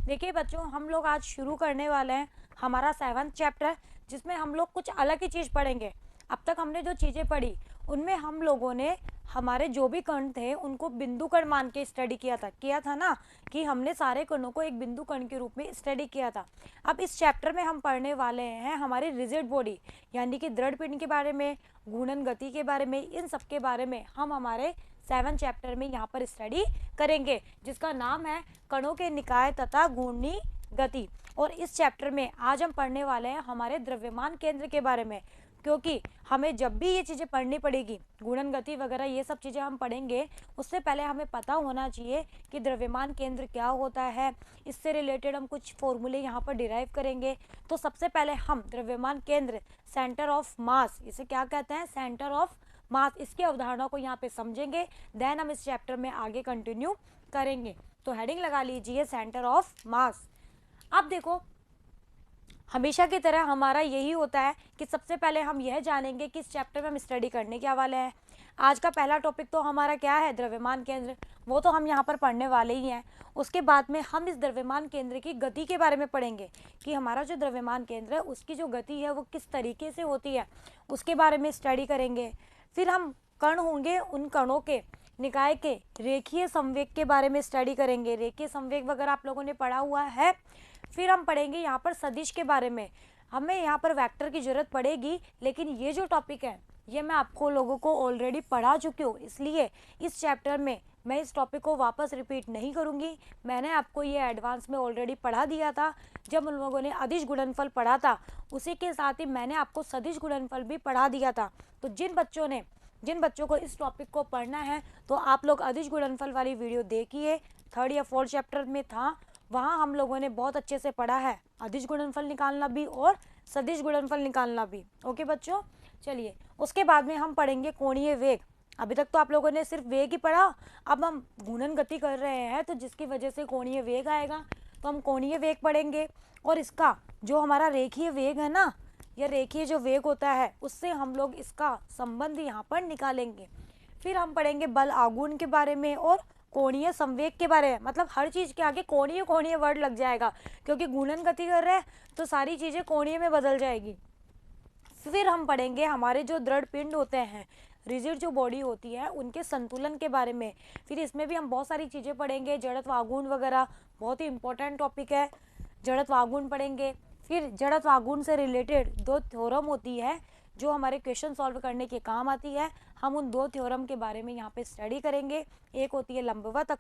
देखिए बच्चों, हम लोग आज शुरू करने वाले हैं हमारा 7th चैप्टर, जिसमें हम लोग कुछ अलग ही चीज़ पढ़ेंगे। अब तक हमने जो चीज़ें पढ़ी उनमें हम लोगों ने हमारे जो भी कण थे उनको बिंदु कण मान के स्टडी किया था ना, कि हमने सारे कणों को एक बिंदु कण के रूप में स्टडी किया था। अब इस चैप्टर में हम पढ़ने वाले हैं हमारी रिजिड बॉडी, यानी कि दृढ़ पिंड के बारे में, घूर्णन गति के बारे में, इन सब के बारे में हम हमारे 7 चैप्टर में यहाँ पर स्टडी करेंगे, जिसका नाम है कणों के निकाय तथा घूर्णी गति। और इस चैप्टर में आज हम पढ़ने वाले हैं हमारे द्रव्यमान केंद्र के बारे में, क्योंकि हमें जब भी ये चीज़ें पढ़नी पड़ेगी, गुणन गति वगैरह ये सब चीज़ें हम पढ़ेंगे, उससे पहले हमें पता होना चाहिए कि द्रव्यमान केंद्र क्या होता है। इससे रिलेटेड हम कुछ फॉर्मूले यहाँ पर डिराइव करेंगे। तो सबसे पहले हम द्रव्यमान केंद्र, सेंटर ऑफ मास, इसे क्या कहते हैं, सेंटर ऑफ मास, इसकी अवधारणा को यहाँ पे समझेंगे। देन हम इस चैप्टर में आगे कंटिन्यू करेंगे। तो हेडिंग लगा लीजिए सेंटर ऑफ मास। अब देखो, हमेशा की तरह हमारा यही होता है कि सबसे पहले हम यह जानेंगे कि इस चैप्टर में हम स्टडी करने क्या वाले हैं। आज का पहला टॉपिक तो हमारा क्या है, द्रव्यमान केंद्र, वो तो हम यहाँ पर पढ़ने वाले ही हैं। उसके बाद में हम इस द्रव्यमान केंद्र की गति के बारे में पढ़ेंगे कि हमारा जो द्रव्यमान केंद्र है उसकी जो गति है वो किस तरीके से होती है, उसके बारे में स्टडी करेंगे। फिर हम कण होंगे, उन कणों के निकाय के रेखीय संवेग के बारे में स्टडी करेंगे। रेखीय संवेग वगैरह आप लोगों ने पढ़ा हुआ है। फिर हम पढ़ेंगे यहाँ पर सदिश के बारे में। हमें यहाँ पर वेक्टर की जरूरत पड़ेगी, लेकिन ये जो टॉपिक है ये मैं आपको लोगों को ऑलरेडी पढ़ा चुकी हूँ, इसलिए इस चैप्टर में मैं इस टॉपिक को वापस रिपीट नहीं करूँगी। मैंने आपको ये एडवांस में ऑलरेडी पढ़ा दिया था जब उन लोगों ने अदिश गुणनफल पढ़ा था। उसी के साथ ही मैंने आपको सदिश गुणनफल भी पढ़ा दिया था। तो जिन बच्चों को इस टॉपिक को पढ़ना है तो आप लोग अदिश गुणनफल वाली वीडियो देखिए, 3rd या 4th चैप्टर में था, वहाँ हम लोगों ने बहुत अच्छे से पढ़ा है अदिश गुणनफल निकालना भी और सदिश गुणनफल निकालना भी। ओके बच्चों, चलिए उसके बाद में हम पढ़ेंगे कोणीय वेग। अभी तक तो आप लोगों ने सिर्फ वेग ही पढ़ा, अब हम घूर्णन गति कर रहे हैं तो जिसकी वजह से कोणीय वेग आएगा, तो हम कोणीय वेग पढ़ेंगे। और इसका जो हमारा रेखीय वेग है ना, या रेखीय जो वेग होता है, उससे हम लोग इसका संबंध यहाँ पर निकालेंगे। फिर हम पढ़ेंगे बल आघूर्ण के बारे में और कोणीय संवेग के बारे में। मतलब हर चीज़ के आगे कोणीय कोणीय वर्ड लग जाएगा, क्योंकि घूर्णन गति कर रहे हैं तो सारी चीज़ें कोणीय में बदल जाएगी। फिर हम पढ़ेंगे हमारे जो दृढ़ पिंड होते हैं, रिजिड जो बॉडी होती है, उनके संतुलन के बारे में। फिर इसमें भी हम बहुत सारी चीज़ें पढ़ेंगे, जड़त्व आघूर्ण वगैरह, बहुत ही इंपॉर्टेंट टॉपिक है। जड़त्व आघूर्ण पढ़ेंगे। फिर जड़त्व आघूर्ण से रिलेटेड 2 थ्योरम होती है जो हमारे क्वेश्चन सॉल्व करने के काम आती है। हम उन 2 थ्योरम के बारे में यहाँ पे स्टडी करेंगे। एक होती है लंबवत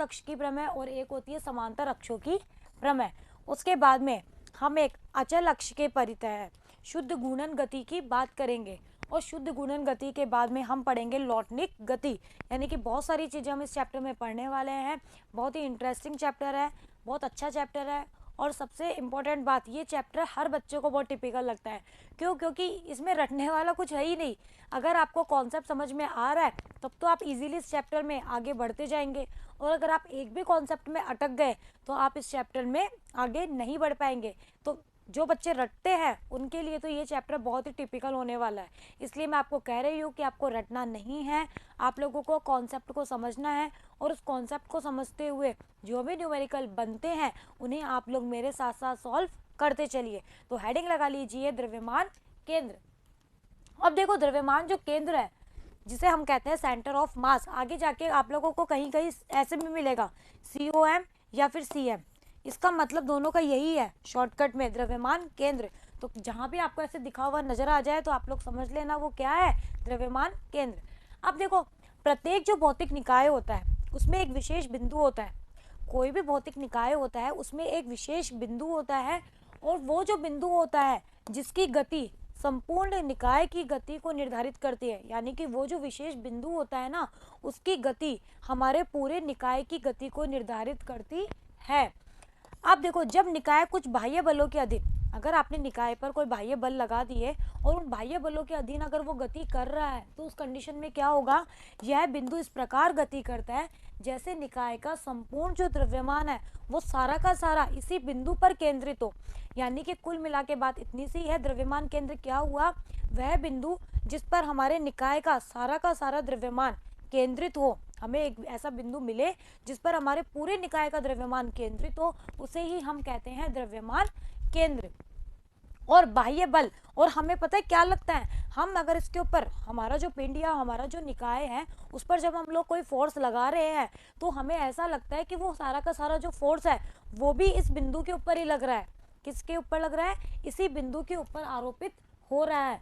अक्ष की प्रमेय और एक होती है समांतर अक्षों की प्रमेय। उसके बाद में हम एक अचल अक्ष के परितः शुद्ध घूर्णन गति की बात करेंगे, और शुद्ध घूर्णन गति के बाद में हम पढ़ेंगे लॉटनिक गति। यानी कि बहुत सारी चीज़ें हम इस चैप्टर में पढ़ने वाले हैं। बहुत ही इंटरेस्टिंग चैप्टर है, बहुत अच्छा चैप्टर है। और सबसे इम्पोर्टेंट बात, ये चैप्टर हर बच्चे को बहुत टिपिकल लगता है। क्यों? क्योंकि इसमें रटने वाला कुछ है ही नहीं। अगर आपको कॉन्सेप्ट समझ में आ रहा है तब तो आप इजीली इस चैप्टर में आगे बढ़ते जाएंगे, और अगर आप एक भी कॉन्सेप्ट में अटक गए तो आप इस चैप्टर में आगे नहीं बढ़ पाएंगे। तो जो बच्चे रटते हैं उनके लिए तो ये चैप्टर बहुत ही टिपिकल होने वाला है। इसलिए मैं आपको कह रही हूँ कि आपको रटना नहीं है, आप लोगों को कॉन्सेप्ट को समझना है, और उस कॉन्सेप्ट को समझते हुए जो भी न्यूमेरिकल बनते हैं उन्हें आप लोग मेरे साथ साथ सॉल्व करते चलिए। तो हेडिंग लगा लीजिए द्रव्यमान केंद्र। अब देखो, द्रव्यमान जो केंद्र है जिसे हम कहते हैं सेंटर ऑफ मास, आगे जाके आप लोगों को कहीं कहीं ऐसे भी मिलेगा COM या फिर CM। इसका मतलब दोनों का यही है शॉर्टकट में, द्रव्यमान केंद्र। तो जहां भी आपको ऐसे दिखा हुआ नजर आ जाए तो आप लोग समझ लेना वो क्या है, द्रव्यमान केंद्र। अब देखो, प्रत्येक जो भौतिक निकाय होता है उसमें एक विशेष बिंदु होता है। कोई भी भौतिक निकाय होता है उसमें एक विशेष बिंदु होता है, और वो जो बिंदु होता है जिसकी गति संपूर्ण निकाय की गति को निर्धारित करती है। यानी कि वो जो विशेष बिंदु होता है ना, उसकी गति हमारे पूरे निकाय की गति को निर्धारित करती है। अब देखो, जब निकाय कुछ बाह्य बलों के अधीन, अगर आपने निकाय पर कोई बाह्य बल लगा दिए और उन बाह्य बलों के अधीन अगर वो गति कर रहा है तो उस कंडीशन में क्या होगा, यह बिंदु इस प्रकार गति करता है जैसे निकाय का संपूर्ण जो द्रव्यमान है वो सारा का सारा इसी बिंदु पर केंद्रित हो। यानी कि कुल मिला के बात इतनी सी है, द्रव्यमान केंद्र क्या हुआ, वह बिंदु जिस पर हमारे निकाय का सारा द्रव्यमान केंद्रित हो, हमें एक ऐसा बिंदु मिले जिस पर हमारे पूरे निकाय का द्रव्यमान केंद्रित हो, उसे ही हम कहते हैं द्रव्यमान केंद्र। और बाह्य बल, और हमें पता है क्या लगता है, हम अगर इसके ऊपर हमारा जो पिंड या हमारा जो निकाय है उस पर जब हम लोग कोई फोर्स लगा रहे हैं तो हमें ऐसा लगता है कि वो सारा का सारा जो फोर्स है वो भी इस बिंदु के ऊपर ही लग रहा है। किसके ऊपर लग रहा है? इसी बिंदु के ऊपर आरोपित हो रहा है।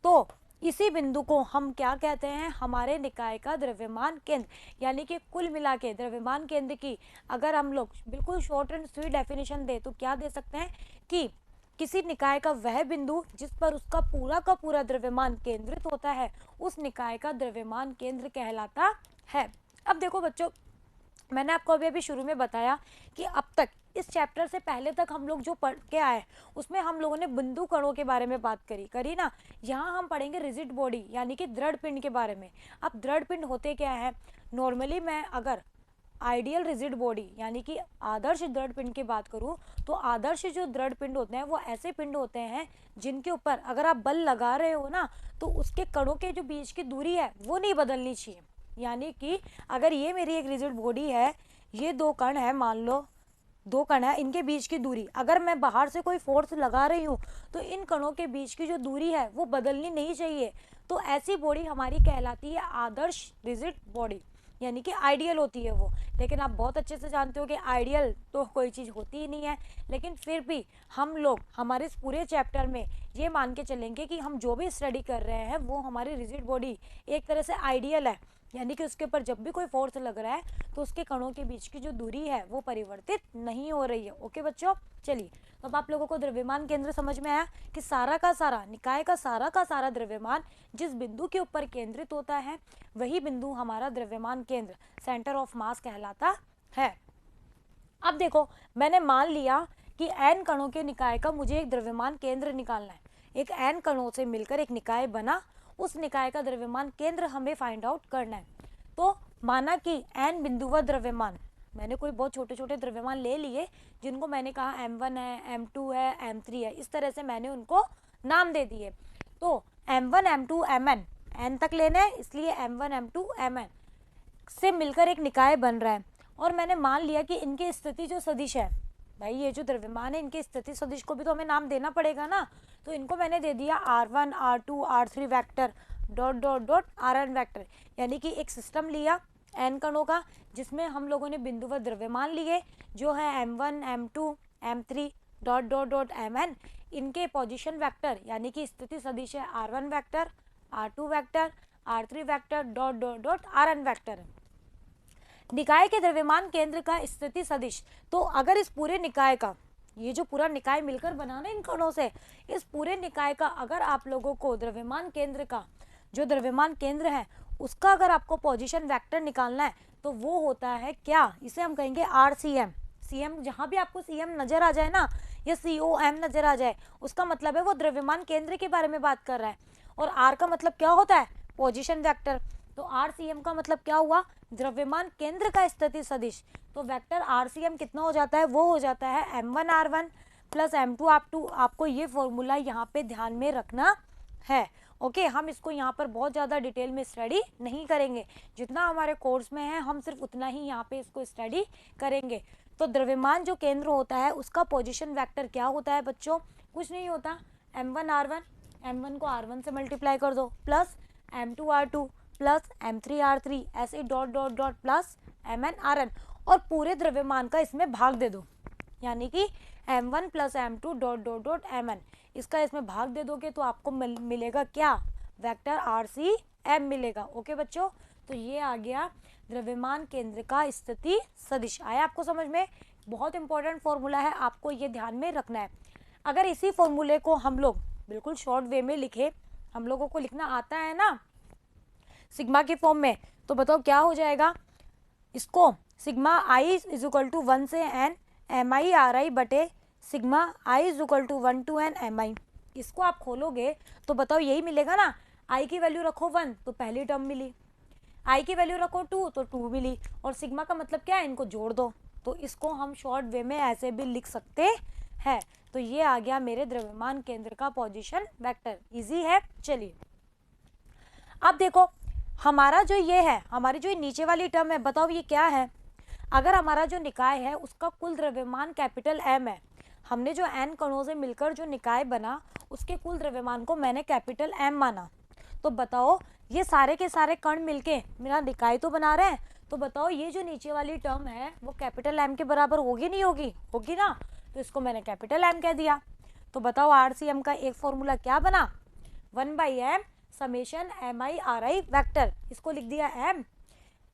तो इसी बिंदु को हम क्या कहते हैं? हमारे निकाय का द्रव्यमान केंद्र। यानी कि कुल मिला के द्रव्यमान केंद्र की अगर हम लोग बिल्कुल शॉर्ट एंड स्वीट डेफिनेशन दे तो क्या दे सकते हैं कि किसी निकाय का वह बिंदु जिस पर उसका पूरा का पूरा द्रव्यमान केंद्रित होता है उस निकाय का द्रव्यमान केंद्र कहलाता है। अब देखो बच्चों, मैंने आपको अभी शुरू में बताया कि अब तक इस चैप्टर से पहले तक हम लोग जो पढ़ के आए उसमें हम लोगों ने बिंदु कणों के बारे में बात करी ना। यहाँ हम पढ़ेंगे रिजिड बॉडी यानी कि दृढ़ पिंड के बारे में। अब दृढ़ पिंड होते क्या है? नॉर्मली मैं अगर आइडियल रिजिड बॉडी यानी कि आदर्श दृढ़ पिंड की बात करूं तो आदर्श जो दृढ़ पिंड होते हैं वो ऐसे पिंड होते हैं जिनके ऊपर अगर आप बल लगा रहे हो ना तो उसके कणों के जो बीच की दूरी है वो नहीं बदलनी चाहिए। यानी कि अगर ये मेरी एक रिजिड बॉडी है, ये दो कण है, मान लो दो कण है, इनके बीच की दूरी अगर मैं बाहर से कोई फोर्स लगा रही हूँ तो इन कणों के बीच की जो दूरी है वो बदलनी नहीं चाहिए। तो ऐसी बॉडी हमारी कहलाती है आदर्श रिजिड बॉडी, यानी कि आइडियल होती है वो। लेकिन आप बहुत अच्छे से जानते हो कि आइडियल तो कोई चीज़ होती ही नहीं है, लेकिन फिर भी हम लोग हमारे इस पूरे चैप्टर में ये मान के चलेंगे कि हम जो भी स्टडी कर रहे हैं वो हमारी रिजिड बॉडी एक तरह से आइडियल है। यानी कि उसके ऊपर जब भी कोई फोर्स लग रहा है तो उसके कणों के बीच की जो दूरी है वो परिवर्तित नहीं हो रही है। ओके बच्चों, चलिए तो अब आप लोगों को द्रव्यमान केंद्र समझ में आया कि सारा का सारा निकाय का सारा द्रव्यमान जिस बिंदु के ऊपर केंद्रित होता है वही बिंदु हमारा द्रव्यमान केंद्र, सेंटर ऑफ मास कहलाता है। अब देखो, मैंने मान लिया कि n कणों के निकाय का मुझे एक द्रव्यमान केंद्र निकालना है। एक n कणों से मिलकर एक निकाय बना, उस निकाय का द्रव्यमान केंद्र हमें फाइंड आउट करना है। तो माना कि n बिंदुवत द्रव्यमान, मैंने कोई बहुत छोटे छोटे द्रव्यमान ले लिए जिनको मैंने कहा m1 है, m2 है, m3 है, इस तरह से मैंने उनको नाम दे दिए। तो m1 m2 mn, n तक लेना है इसलिए m1 m2 mn से मिलकर एक निकाय बन रहा है। और मैंने मान लिया कि इनकी स्थिति जो सदिश है, भाई ये जो द्रव्यमान है इनके स्थिति सदिश को भी तो हमें नाम देना पड़ेगा ना। तो इनको मैंने दे दिया r1 r2 r3 vector dot dot dot rn vector. यानी कि एक सिस्टम लिया n कणों का जिसमें हम लोगों ने बिंदुवत द्रव्यमान लिए जो है m1 m2 m3 dot dot dot mn। इनके पोजीशन वेक्टर यानी कि स्थिति सदिश है r1 vector, r2 vector, r3 vector dot dot dot rn vector. निकाय के द्रव्यमान केंद्र का स्थिति सदिश, तो अगर इस पूरे निकाय का, ये जो पूरा निकाय मिलकर बना ना इन कणों से, इस पूरे निकाय का अगर आप लोगों को द्रव्यमान केंद्र का जो द्रव्यमान केंद्र है उसका अगर आपको पोजीशन वेक्टर निकालना है तो वो होता है क्या, इसे हम कहेंगे RCM। CM, जहां भी आपको CM नजर आ जाए ना या COM नजर आ जाए उसका मतलब है वो द्रव्यमान केंद्र के बारे में बात कर रहा है। और R का मतलब क्या होता है? Position vector. तो RCM का मतलब क्या हुआ? द्रव्यमान केंद्र का स्थिति सदिश। तो वेक्टर RCM कितना हो जाता है? वो हो जाता है m1 r1 plus m2 r2। आपको ये फॉर्मूला यहाँ पे ध्यान में रखना है। ओके, हम इसको यहाँ पर बहुत ज़्यादा डिटेल में स्टडी नहीं करेंगे, जितना हमारे कोर्स में है हम सिर्फ उतना ही यहाँ पे इसको स्टडी करेंगे। तो द्रव्यमान जो केंद्र होता है उसका पोजीशन वेक्टर क्या होता है बच्चों? कुछ नहीं होता, m1 r1, m1 को r1 से मल्टीप्लाई कर दो plus m2 r2 plus m3 r3 ऐसे dot dot dot plus mn rn और पूरे द्रव्यमान का इसमें भाग दे दो। यानी कि m1 plus m2 dot dot dot mn, इसका इसमें भाग दे दोगे तो आपको मिलेगा क्या? वेक्टर RCM मिलेगा। ओके बच्चों, तो ये आ गया द्रव्यमान केंद्र का स्थिति सदिश। आया आपको समझ में? बहुत इंपॉर्टेंट फॉर्मूला है, आपको ये ध्यान में रखना है। अगर इसी फॉर्मूले को हम लोग बिल्कुल शॉर्ट वे में लिखे, हम लोगों को लिखना आता है ना सिग्मा के फॉर्म में, तो बताओ क्या हो जाएगा? इसको sigma i is equal to 1 से n mi ri बटे sigma i is equal to 1 to n mi। इसको आप खोलोगे तो बताओ यही मिलेगा ना। i की वैल्यू रखो 1 तो पहली टर्म मिली, i की वैल्यू रखो 2 तो 2 मिली, और सिग्मा का मतलब क्या है? इनको जोड़ दो। तो इसको हम शॉर्ट वे में ऐसे भी लिख सकते हैं। तो ये आ गया मेरे द्रव्यमान केंद्र का पोजीशन वेक्टर। इजी है। चलिए अब देखो, हमारा जो ये है, हमारी जो नीचे वाली टर्म है, बताओ ये क्या है? अगर हमारा जो निकाय है उसका कुल द्रव्यमान कैपिटल एम है, हमने जो एन कणों से मिलकर जो निकाय बना उसके कुल द्रव्यमान को मैंने कैपिटल एम माना, तो बताओ ये सारे के सारे कण मिलके मेरा निकाय तो बना रहे हैं, तो बताओ ये जो नीचे वाली टर्म है वो कैपिटल एम के बराबर होगी नहीं होगी? होगी ना, तो इसको मैंने कैपिटल एम कह दिया। तो बताओ आरसीएम का एक फॉर्मूला क्या बना? 1/m summation M I R I vector, इसको लिख दिया एम,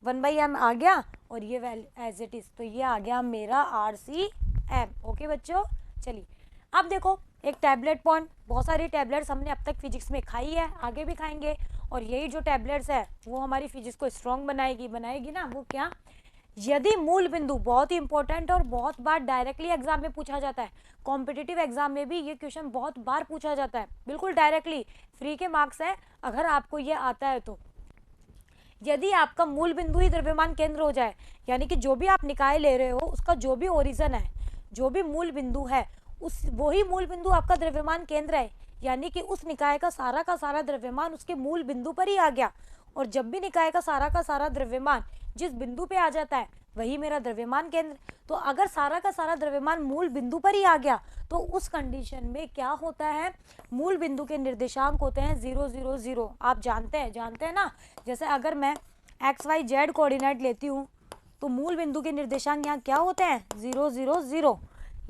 1/m आ गया और ये वैल्यू एज इट इज, तो ये आ गया मेरा आरसीएम। ओके बच्चों, चलिए अब देखो एक टैबलेट पॉइंट, बहुत सारी टैबलेट्स हमने अब तक फिजिक्स में खाई है, आगे भी खाएंगे, और यही जो टैबलेट्स है वो हमारी फिजिक्स को स्ट्रॉन्ग बनाएगी ना। वो क्या? यदि मूल बिंदु, बहुत ही इंपॉर्टेंट और बहुत बार डायरेक्टली एग्जाम में पूछा जाता है, कॉम्पिटिटिव एग्जाम में भी ये क्वेश्चन बहुत बार पूछा जाता है, बिल्कुल डायरेक्टली, फ्री के मार्क्स है अगर आपको ये आता है तो। यदि आपका मूल बिंदु ही द्रव्यमान केंद्र हो जाए, यानी कि जो भी आप निकाय ले रहे हो उसका जो भी ओरिजिन है, जो भी मूल बिंदु है, उस वही मूल बिंदु आपका द्रव्यमान केंद्र है, यानी कि उस निकाय का सारा द्रव्यमान उसके मूल बिंदु पर ही आ गया। और जब भी निकाय का सारा द्रव्यमान जिस बिंदु पे आ जाता है वही मेरा द्रव्यमान केंद्र। तो अगर सारा का सारा द्रव्यमान मूल बिंदु पर ही आ गया तो उस कंडीशन में क्या होता है? मूल बिंदु के निर्देशांक होते हैं 0 0 0। आप जानते हैं ना, जैसे अगर मैं XYZ कोऑर्डिनेट लेती हूँ तो मूल बिंदु के निर्देशांक यहाँ क्या होते हैं? 0 0 0,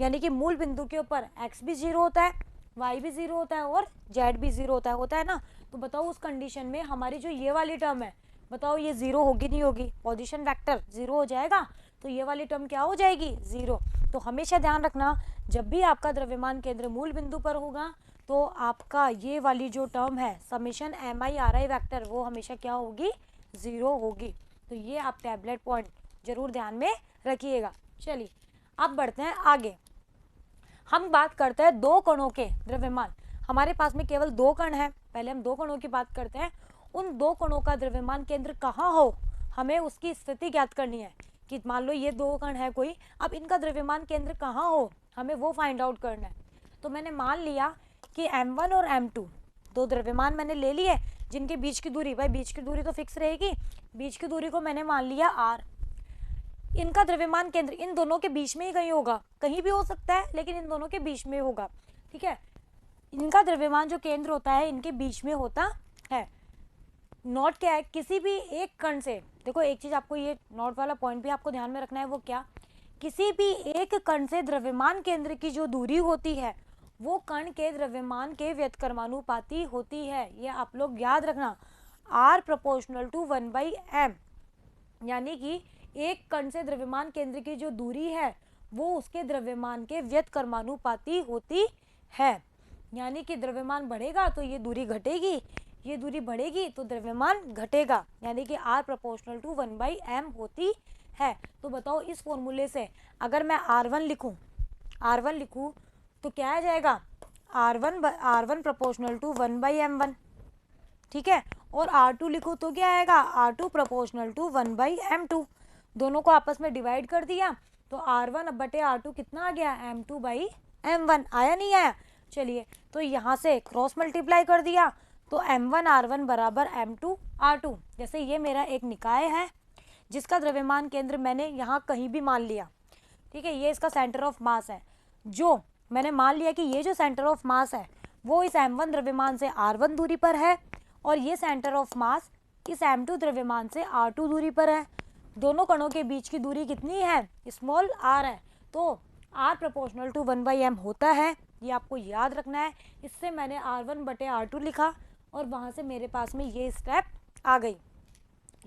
यानी कि मूल बिंदु के ऊपर x भी 0 होता है, y भी 0 होता है और z भी 0 होता है ना। तो बताओ उस कंडीशन में हमारी जो ये वाली टर्म है, बताओ ये 0 होगी नहीं होगी? पोजीशन वेक्टर 0 हो जाएगा, तो ये वाली टर्म क्या हो जाएगी? 0। तो हमेशा ध्यान रखना, जब भी आपका द्रव्यमान केंद्र मूल बिंदु पर होगा तो आपका ये वाली जो टर्म है summation M I R I vector, वो हमेशा क्या होगी? 0 होगी। तो ये आप टैबलेट पॉइंट जरूर ध्यान में रखिएगा। चलिए अब बढ़ते हैं आगे, हम बात करते हैं दो कणों के द्रव्यमान। हमारे पास में केवल 2 कण है, पहले हम 2 कणों की बात करते हैं। उन 2 कणों का द्रव्यमान केंद्र कहाँ हो, हमें उसकी स्थिति ज्ञात करनी है। कि मान लो ये 2 कण है कोई, अब इनका द्रव्यमान केंद्र कहाँ हो, हमें वो फाइंड आउट करना है। तो मैंने मान लिया कि m1 और m2 दो द्रव्यमान मैंने ले लिए, जिनके बीच की दूरी, भाई बीच की दूरी तो फिक्स रहेगी, बीच की दूरी को मैंने मान लिया r। इनका द्रव्यमान केंद्र इन दोनों के बीच में ही कहीं होगा, कहीं भी हो सकता है लेकिन इन दोनों के बीच में होगा, ठीक है। इनका द्रव्यमान जो केंद्र होता है इनके बीच में होता है। नोट क्या है, किसी भी एक कण से, देखो एक चीज आपको ये नोट वाला पॉइंट भी आपको ध्यान में रखना है, वो क्या? किसी भी एक कण से द्रव्यमान केंद्र की जो दूरी होती है वो कण के द्रव्यमान के व्यतकर्मानुपाती होती है। ये आप लोग याद रखना, R प्रोपोर्शनल टू 1/m, यानी कि एक कण से द्रव्यमान केंद्र की जो दूरी है वो उसके द्रव्यमान के व्यतकर्मानुपाती होती है। यानी कि द्रव्यमान बढ़ेगा तो ये दूरी घटेगी, ये दूरी बढ़ेगी तो द्रव्यमान घटेगा, यानी कि R प्रोपोर्शनल टू 1/m होती है। तो बताओ इस फॉर्मूले से अगर मैं R1 लिखूं तो क्या आ जाएगा? R1 प्रोपोर्शनल टू 1/m1, ठीक है। और R2 लिखूं तो क्या आएगा? R2 proportional to 1/m2। दोनों को आपस में डिवाइड कर दिया तो R1 बटे R2 कितना आ गया? M2/m1। आया नहीं आया? चलिए, तो यहाँ से क्रॉस मल्टीप्लाई कर दिया तो M1 R1 बराबर M2 R2। जैसे ये मेरा एक निकाय है जिसका द्रव्यमान केंद्र मैंने यहाँ कहीं भी मान लिया, ठीक है, ये इसका सेंटर ऑफ मास है। जो मैंने मान लिया कि ये जो सेंटर ऑफ मास है वो इस M1 द्रव्यमान से R1 दूरी पर है और ये सेंटर ऑफ मास इस M2 द्रव्यमान से R2 दूरी पर है। दोनों कणों के बीच की दूरी कितनी है? स्मॉल r है, तो R प्रोपोर्शनल टू 1/m होता है, ये आपको याद रखना है। इससे मैंने R1 बटे R2 लिखा और वहाँ से मेरे पास में ये स्टेप आ गई।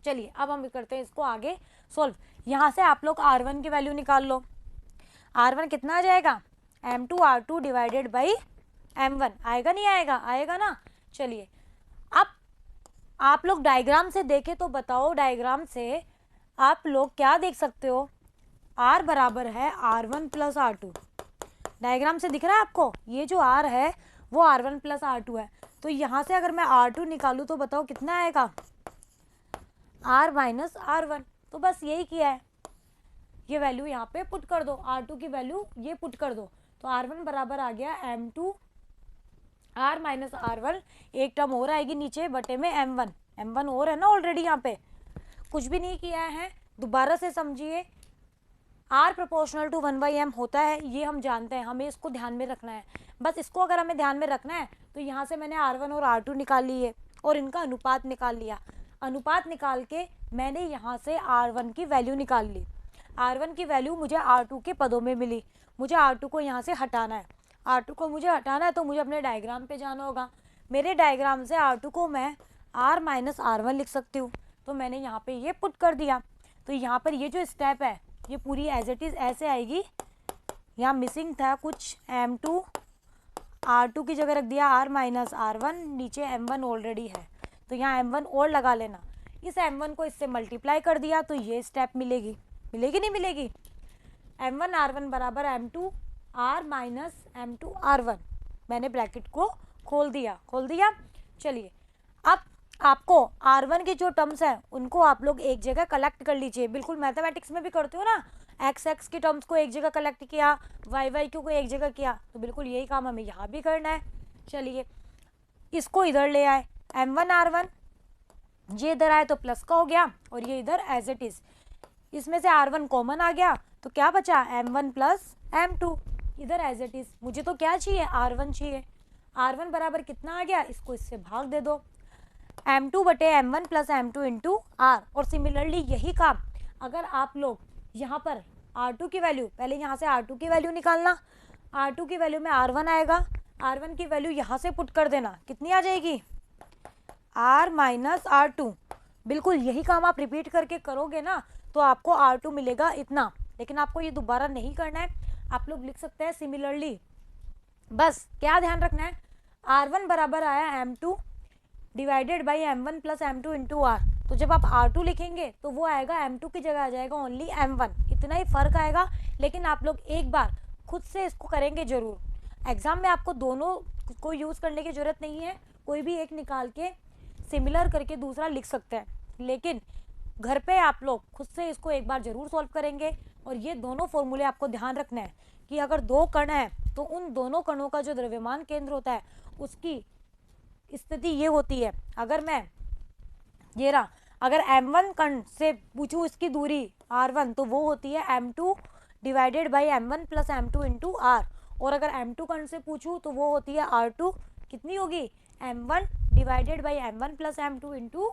चलिए अब हम करते हैं इसको आगे सॉल्व। यहाँ से आप लोग R1 की वैल्यू निकाल लो। R1 कितना आ जाएगा? M2 R2 divided by M1। आएगा नहीं आएगा? आएगा ना। चलिए अब आप लोग डायग्राम से देखें तो बताओ, डायग्राम से आप लोग क्या देख सकते हो? R बराबर है R1 प्लस R2। डायग्राम से दिख रहा है आपको? ये जो R है वो R1 प्लस R2 है। तो यहाँ से अगर मैं R2 निकालूँ तो बताओ कितना आएगा? R minus R1। तो बस यही किया है, ये वैल्यू यहाँ पे पुट कर दो, R2 की वैल्यू ये पुट कर दो, तो R1 बराबर आ गया M2 R माइनस R1, एक टर्म और आएगी नीचे बटे में M1। M1 और है ना ऑलरेडी, यहाँ पे कुछ भी नहीं किया है। दोबारा से समझिए, R प्रोपोर्शनल टू 1/m होता है, ये हम जानते हैं, हमें इसको ध्यान में रखना है। बस इसको अगर हमें ध्यान में रखना है तो यहाँ से मैंने R1 और R2 निकाल लिए और इनका अनुपात निकाल लिया। अनुपात निकाल के मैंने यहाँ से R1 की वैल्यू निकाल ली। R1 की वैल्यू मुझे R2 के पदों में मिली। मुझे R2 को यहाँ से हटाना है। R2 को मुझे हटाना है तो मुझे अपने डायग्राम पे जाना होगा। मेरे डायग्राम से R2 को मैं R माइनस R1 लिख सकती हूँ, तो मैंने यहाँ पे ये पुट कर दिया। तो यहाँ पर ये जो स्टेप है ये पूरी एज इट इज़ ऐसे आएगी। यहाँ मिसिंग था कुछ, M2 R2 की जगह रख दिया R माइनस R1, नीचे M1 ऑलरेडी है तो यहाँ M1 और लगा लेना। इस M1 को इससे मल्टीप्लाई कर दिया तो ये स्टेप मिलेगी, मिलेगी नहीं मिलेगी? M1 R1 बराबर M2 R minus M2 R1। मैंने ब्रैकेट को खोल दिया। चलिए अब आपको R1 के जो टर्म्स है उनको आप लोग एक जगह कलेक्ट कर लीजिए। बिल्कुल मैथमेटिक्स में भी करते हो ना, x के टर्म्स को एक जगह कलेक्ट किया, y को एक जगह किया, तो बिल्कुल यही काम हमें यहाँ भी करना है। चलिए इसको इधर ले आए, M1 R1 ये इधर आए तो प्लस का हो गया और ये इधर एज इट इज। इसमें से R1 कॉमन आ गया तो क्या बचा, M1 प्लस M2 इधर एज इट इज। मुझे तो क्या चाहिए, R1 चाहिए। R1 बराबर कितना आ गया, इसको इससे भाग दे दो, M2 बटे M1 plus M2 into R। और सिमिलरली यही काम अगर आप लोग यहाँ पर R2 की वैल्यू, पहले यहाँ से R2 की वैल्यू निकालना, R2 की वैल्यू में R1 आएगा, R1 की वैल्यू यहाँ से पुट कर देना, कितनी आ जाएगी, R माइनस R2। बिल्कुल यही काम आप रिपीट करके करोगे ना तो आपको R2 मिलेगा इतना। लेकिन आपको ये दोबारा नहीं करना है, आप लोग लिख सकते हैं सिमिलरली। बस क्या ध्यान रखना है, R1 बराबर आया M2 divided by M1 plus M2 into R। तो जब आप R2 लिखेंगे तो वो आएगा M2 की जगह आ जाएगा ओनली M1, इतना ही फर्क आएगा। लेकिन आप लोग एक बार खुद से इसको करेंगे जरूर। एग्जाम में आपको दोनों को यूज़ करने की ज़रूरत नहीं है, कोई भी एक निकाल के सिमिलर करके दूसरा लिख सकते हैं, लेकिन घर पे आप लोग खुद से इसको एक बार ज़रूर सॉल्व करेंगे। और ये दोनों फॉर्मूले आपको ध्यान रखना है कि अगर दो कण है तो उन दोनों कणों का जो द्रव्यमान केंद्र होता है उसकी स्थिति ये होती है। अगर मैं ये रहा, अगर M1 कण से पूछूं इसकी दूरी R1 तो वो होती है M2 divided by M1 plus M2 into R। और अगर M2 कण से पूछूं तो वो होती है R2, कितनी होगी, M1 divided by M1 plus M2 into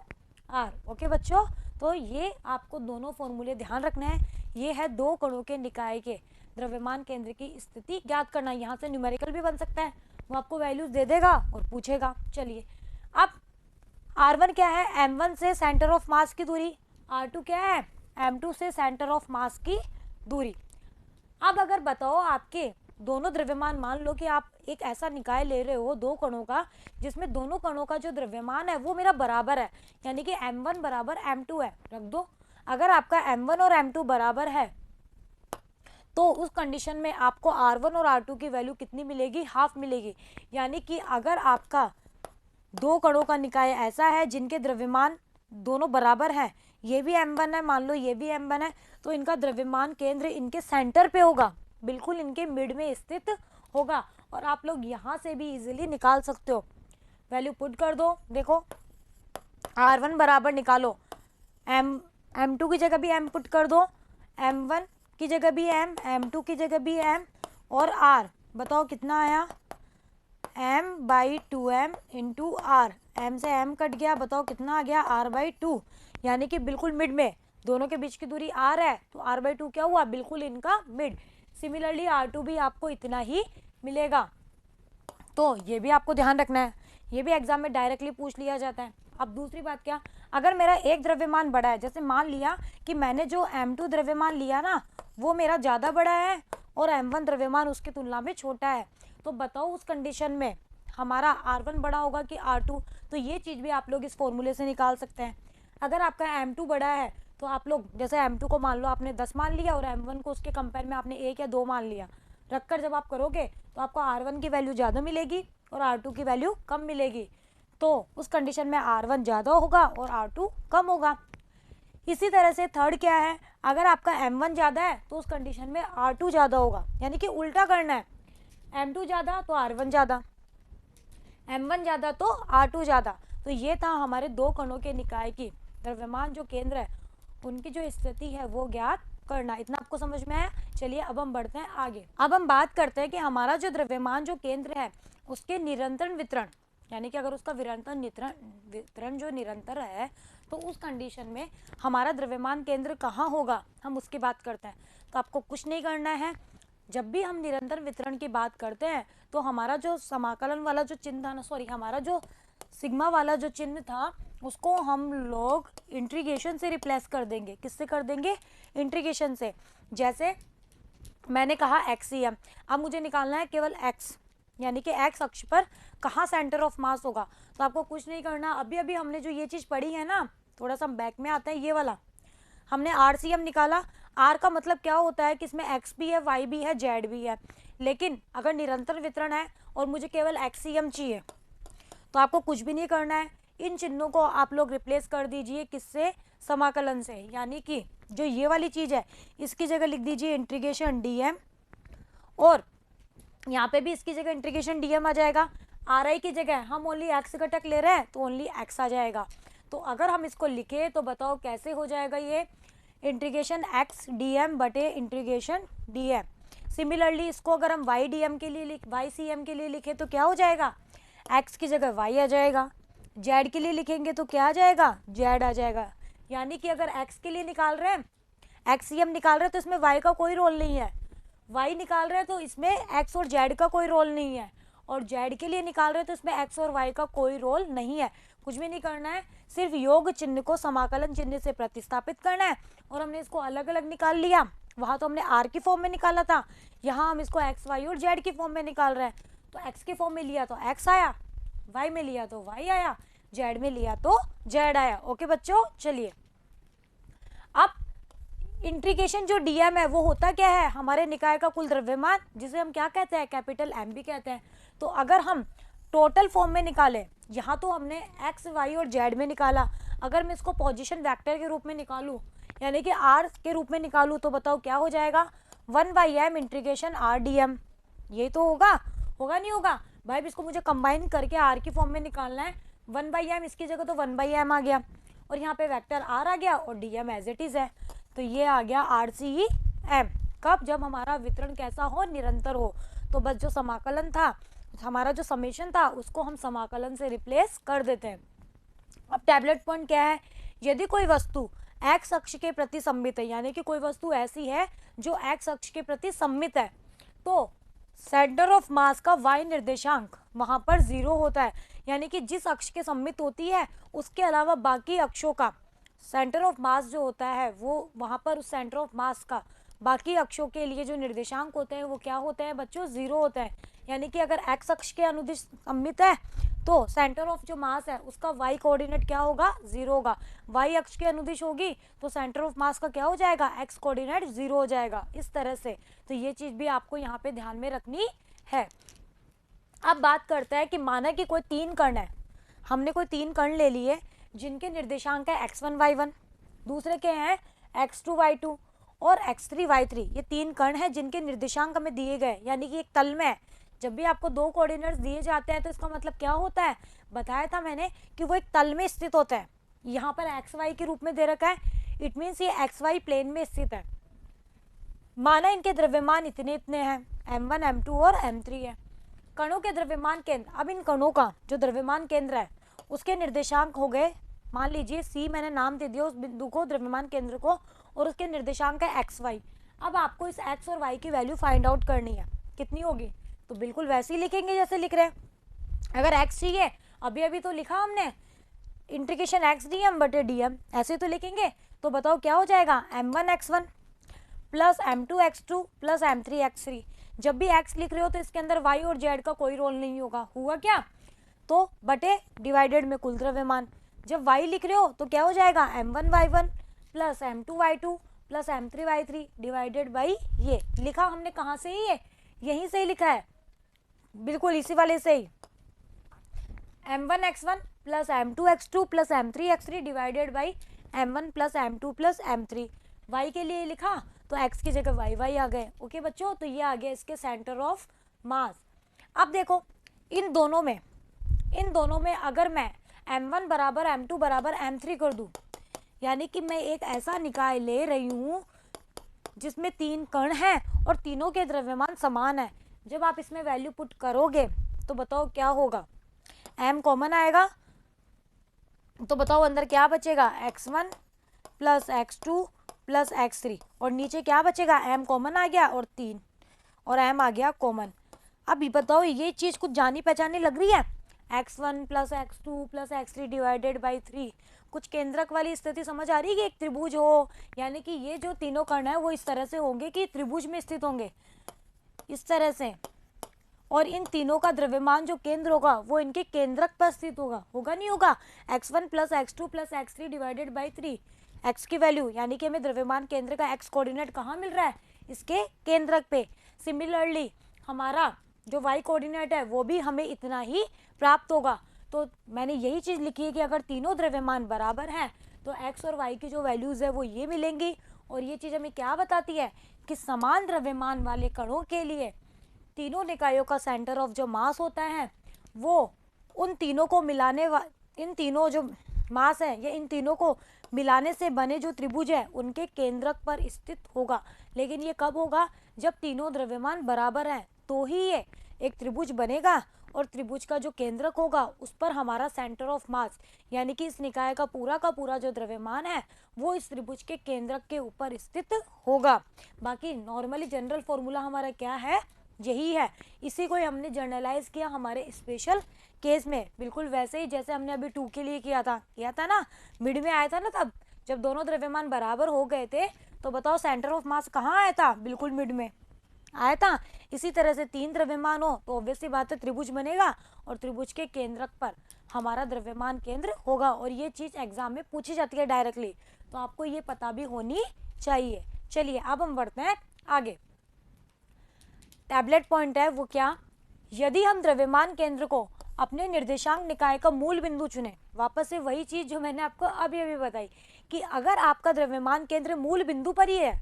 R। Okay बच्चों, तो ये आपको दोनों फॉर्मूले ध्यान रखना है। ये है दो कणों के निकाय के द्रव्यमान केंद्र की स्थिति ज्ञात करना। यहाँ से न्यूमेरिकल भी बन सकता है, वो आपको वैल्यूज दे देगा और पूछेगा। चलिए अब R1 क्या है, M1 से सेंटर ऑफ मास की दूरी, R2 क्या है, M2 से सेंटर ऑफ मास की दूरी। अब अगर बताओ आपके दोनों द्रव्यमान, मान लो कि आप एक ऐसा निकाय ले रहे हो दो कणों का जिसमें दोनों कणों का जो द्रव्यमान है वो मेरा बराबर है, यानी कि M1 बराबर M2 है, रख दो। अगर आपका M1 और M2 बराबर है तो उस कंडीशन में आपको R1 और R2 की वैल्यू कितनी मिलेगी, हाफ मिलेगी। यानी कि अगर आपका दो कणों का निकाय ऐसा है जिनके द्रव्यमान दोनों बराबर हैं, ये भी M1 है, मान लो ये भी M1 है, तो इनका द्रव्यमान केंद्र इनके सेंटर पे होगा, बिल्कुल इनके मिड में स्थित होगा। और आप लोग यहाँ से भी इजीली निकाल सकते हो, वैल्यू पुट कर दो। देखो R1 बराबर निकालो, M2 की जगह भी M पुट कर दो, M1 की जगह भी M, M2 की जगह भी M और R। बताओ कितना आया, M by 2M into R। M से M कट गया, बताओ कितना आ गया, R बाई 2। यानी कि बिल्कुल मिड में, दोनों के बीच की दूरी R है तो R बाई 2 क्या हुआ, बिल्कुल इनका मिड। सिमिलरली R2 भी आपको इतना ही मिलेगा। तो ये भी आपको ध्यान रखना है, ये भी एग्जाम में डायरेक्टली पूछ लिया जाता है। अब दूसरी बात क्या, अगर मेरा एक द्रव्यमान बड़ा है, जैसे मान लिया कि मैंने जो M2 द्रव्यमान लिया ना वो मेरा ज़्यादा बड़ा है और M1 द्रव्यमान उसकी तुलना में छोटा है, तो बताओ उस कंडीशन में हमारा R1 बड़ा होगा कि R2। तो ये चीज़ भी आप लोग इस फॉर्मूले से निकाल सकते हैं। अगर आपका M2 बड़ा है तो आप लोग जैसे M2 को मान लो आपने 10 मान लिया और M1 को उसके कंपेयर में आपने 1 या 2 मान लिया, रखकर जब आप करोगे तो आपको R1 की वैल्यू ज़्यादा मिलेगी और R2 की वैल्यू कम मिलेगी। तो उस कंडीशन में R1 ज़्यादा होगा और R2 कम होगा। इसी तरह से थर्ड क्या है, अगर आपका M1 ज़्यादा है तो उस कंडीशन में R2 ज़्यादा होगा, यानी कि उल्टा करना है, M2 ज़्यादा तो R1 ज़्यादा, M1 ज़्यादा तो R2 ज़्यादा। तो ये था हमारे दो कणों के निकाय की द्रव्यमान जो केंद्र है उनकी जो स्थिति है वो ज्ञात करना। इतना आपको समझ में आया? चलिए अब हम बढ़ते हैं आगे। अब हम बात करते हैं कि हमारा जो द्रव्यमान जो केंद्र है उसके निरंतर वितरण, यानी कि अगर उसका वितरण जो निरंतर है तो उस कंडीशन में हमारा द्रव्यमान केंद्र कहाँ होगा, हम उसकी बात करते हैं। तो आपको कुछ नहीं करना है, जब भी हम निरंतर वितरण की बात करते हैं तो हमारा जो समाकलन वाला जो चिन्ह था ना, सॉरी, हमारा जो सिग्मा वाला जो चिन्ह था उसको हम लोग इंटीग्रेशन से रिप्लेस कर देंगे। किससे कर देंगे? इंटीग्रेशन से। जैसे मैंने कहा एक्सीएम, अब मुझे निकालना है केवल एक्स, यानी कि एक्स अक्ष पर कहाँ सेंटर ऑफ मास होगा। तो आपको कुछ नहीं करना, अभी अभी हमने जो ये चीज़ पढ़ी है ना, थोड़ा सा बैक में आता है, ये वाला हमने आरसीएम निकाला। आर का मतलब क्या होता है कि इसमें एक्स भी है, वाई भी है, जेड भी है। लेकिन अगर निरंतर वितरण है और मुझे केवल एक्सीएम चाहिए तो आपको कुछ भी नहीं करना है, इन चिन्हों को आप लोग रिप्लेस कर दीजिए किससे? समाकलन से। यानी कि जो ये वाली चीज़ है इसकी जगह लिख दीजिए इंटीग्रेशन डीएम, और यहाँ पे भी इसकी जगह इंटीग्रेशन डीएम आ जाएगा। आर आई की जगह हम ओनली एक्स घटक ले रहे हैं तो ओनली एक्स आ जाएगा। तो अगर हम इसको लिखे तो बताओ कैसे हो जाएगा ये? इंटीग्रेशन एक्स डीएम बटे इंटीग्रेशन डीएम। सिमिलरली इसको अगर हम वाई डीएम के लिए वाई सी एम के लिए लिखे तो क्या हो जाएगा? एक्स की जगह वाई आ जाएगा। जेड के लिए लिखेंगे तो क्या आ जाएगा? जेड आ जाएगा। यानी कि अगर एक्स के लिए निकाल रहे हैं, एक्सीएम निकाल रहे हैं तो इसमें वाई का कोई रोल नहीं है, वाई निकाल रहे हैं तो इसमें एक्स और जेड का कोई रोल नहीं है, और जेड के लिए निकाल रहे हैं तो इसमें एक्स और वाई का कोई रोल नहीं है। कुछ भी नहीं करना है, सिर्फ योग चिन्ह को समाकलन चिन्ह से प्रतिस्थापित करना है। और हमने इसको अलग अलग निकाल लिया, वहाँ तो हमने आर की फॉर्म में निकाला था, यहाँ हम इसको एक्स वाई और जेड की फॉर्म में निकाल रहे हैं। तो एक्स की फॉर्म में लिया तो एक्स आया, वाई में लिया तो वाई आया, जेड में लिया तो जेड आया। ओके बच्चों, चलिए अब इंटीग्रेशन जो डीएम है वो होता क्या है? हमारे निकाय का कुल द्रव्यमान, जिसे हम क्या कहते हैं? कैपिटल एम भी कहते हैं। तो अगर हम टोटल फॉर्म में निकालें, यहाँ तो हमने एक्स वाई और जेड में निकाला, अगर मैं इसको पोजीशन वेक्टर के रूप में निकालूं, यानी कि आर के रूप में निकालूं, तो बताओ क्या हो जाएगा? 1/m integration R D M. ये तो होगा नहीं होगा भाई? इसको मुझे कंबाइन करके आर की फॉर्म में निकालना है। 1/m इसकी जगह तो 1/m आ गया, और यहाँ पे वेक्टर आर आ गया और डीएम एज इट इज है। तो ये आ गया RCEM। कब? जब हमारा वितरण कैसा हो? निरंतर हो। तो बस जो समाकलन था, हमारा जो समेशन था, उसको हम समाकलन से रिप्लेस कर देते हैं। अब टैबलेट पॉइंट क्या है? यदि कोई वस्तु एक्स अक्ष के प्रति सममित है, यानी कि कोई वस्तु ऐसी है जो एक्स अक्ष के प्रति सममित है, तो सेंटर ऑफ मास का वाई निर्देशांक वहां पर 0 होता है। यानी कि जिस अक्ष के सममित होती है उसके अलावा बाकी अक्षों का सेंटर ऑफ मास जो होता है वो वहां पर उस सेंटर ऑफ मास का बाकी अक्षों के लिए जो निर्देशांक होते हैं वो क्या होते हैं बच्चों? 0 होता है। यानी कि अगर एक्स अक्ष के अनुदिश सममित है तो सेंटर ऑफ जो मास है उसका वाई कोऑर्डिनेट क्या होगा? 0 होगा। वाई अक्ष के अनुदिश होगी तो सेंटर ऑफ मास का क्या हो जाएगा? एक्स कोऑर्डिनेट 0 हो जाएगा, इस तरह से। तो ये चीज भी आपको यहाँ पे ध्यान में रखनी है। अब बात करते हैं कि माना कि कोई 3 कण है, हमने कोई 3 कण ले लिए जिनके निर्देशांक है x1 y1, दूसरे के हैं x2 y2 और x3 y3। ये 3 कण हैं जिनके निर्देशांक हमें दिए गए, यानी कि एक तल में है। जब भी आपको 2 कोऑर्डिनेट्स दिए जाते हैं तो इसका मतलब क्या होता है? बताया था मैंने कि वो एक तल में स्थित होता है। यहाँ पर xy के रूप में दे रखा है, इट मीन्स ये xy प्लेन में स्थित है। माना इनके द्रव्यमान इतने इतने हैं, m1 m2 और m3 है। कणों के द्रव्यमान केंद्र, अब इन कणों का जो द्रव्यमान केंद्र है उसके निर्देशांक हो गए, मान लीजिए C मैंने नाम दे दिया उस बिंदु को, द्रव्यमान केंद्र को, और उसके निर्देशांक है XY। अब आपको इस x और y की वैल्यू फाइंड आउट करनी है, कितनी होगी? तो बिल्कुल वैसे ही लिखेंगे जैसे लिख रहे हैं। अगर x चाहिए, अभी अभी तो लिखा हमने इंटीग्रेशन x dm बटे dm, ऐसे तो लिखेंगे। तो बताओ क्या हो जाएगा? m1 x1 plus m2 x2 plus m3 x3। जब भी x लिख रहे हो तो इसके अंदर y और z का कोई रोल नहीं होगा। हुआ क्या? तो बटे डिवाइडेड में कुल द्रव्यमान। जब y लिख रहे हो तो क्या हो जाएगा? m1 y1 plus m2 y2 plus m3 y3 divided by ये लिखा हमने कहाँ से ही? यहीं से ही लिखा है, बिल्कुल इसी वाले से ही। m1 x1 plus m2 x2 plus m3 x3 divided by m1 plus m2 plus m3। y के लिए लिखा तो x की जगह y आ गए। ओके बच्चों, तो ये आ गया इसके सेंटर ऑफ मास। अब देखो इन दोनों में अगर मैं m1 बराबर m2 बराबर m3 कर दूं, यानी कि मैं एक ऐसा निकाय ले रही हूँ जिसमें 3 कण हैं और तीनों के द्रव्यमान समान है। जब आप इसमें वैल्यू पुट करोगे तो बताओ क्या होगा, m कॉमन आएगा तो बताओ अंदर क्या बचेगा, x1 plus x2 plus x3, और नीचे क्या बचेगा, m कॉमन आ गया और 3 और m आ गया कॉमन। अब ये बताओ ये चीज़ कुछ जानी पहचानी लग रही है, x1 plus x2 plus x3 divided by 3, कुछ केंद्रक वाली स्थिति समझ आ रही है कि एक त्रिभुज हो, यानी कि ये जो तीनों कर्ण है वो इस तरह से होंगे कि त्रिभुज में स्थित होंगे इस तरह से, और इन तीनों का द्रव्यमान जो केंद्र होगा वो इनके केंद्रक पर स्थित होगा, होगा नहीं होगा, x1 plus x2 plus x3 divided by 3, x की वैल्यू, यानी कि हमें द्रव्यमान केंद्र का x कोऑर्डिनेट कहाँ मिल रहा है, इसके केंद्रक पे। सिमिलरली हमारा जो y कोऑर्डिनेट है वो भी हमें इतना ही प्राप्त होगा। तो मैंने यही चीज़ लिखी है कि अगर तीनों द्रव्यमान बराबर हैं तो x और y की जो वैल्यूज़ है वो ये मिलेंगी, और ये चीज़ हमें क्या बताती है कि समान द्रव्यमान वाले कणों के लिए तीनों निकायों का सेंटर ऑफ जो मास होता है वो उन तीनों को मिलाने इन तीनों जो मास है या इन तीनों को मिलाने से बने जो त्रिभुज है उनके केंद्रक पर स्थित होगा। लेकिन ये कब होगा, जब तीनों द्रव्यमान बराबर हैं तो ही ये एक त्रिभुज बनेगा, और त्रिभुज का जो केंद्रक होगा उस पर हमारा सेंटर ऑफ मास, यानी कि इस निकाय का पूरा जो द्रव्यमान है वो इस त्रिभुज के केंद्रक के ऊपर स्थित होगा। बाकी नॉर्मली जनरल फॉर्मूला हमारा क्या है, यही है। इसी को हमने जर्नलाइज किया हमारे स्पेशल केस में, बिल्कुल वैसे ही जैसे हमने अभी 2 के लिए किया था ना, मिड में आया था ना, तब जब दोनों द्रव्यमान बराबर हो गए थे तो बताओ सेंटर ऑफ मास कहाँ आया था, बिल्कुल मिड में आया था। इसी तरह से 3 द्रव्यमान हो तो ऑब्वियसली बात है त्रिभुज बनेगा, और त्रिभुज के केंद्रक पर हमारा द्रव्यमान केंद्र होगा, और ये चीज़ एग्जाम में पूछी जाती है डायरेक्टली, तो आपको ये पता भी होनी चाहिए। चलिए अब हम बढ़ते हैं आगे। टैबलेट पॉइंट है वो क्या, यदि हम द्रव्यमान केंद्र को अपने निर्देशांक निकाय का मूल बिंदु चुने, वापस से वही चीज जो मैंने आपको अभी बताई कि अगर आपका द्रव्यमान केंद्र मूल बिंदु पर ही है,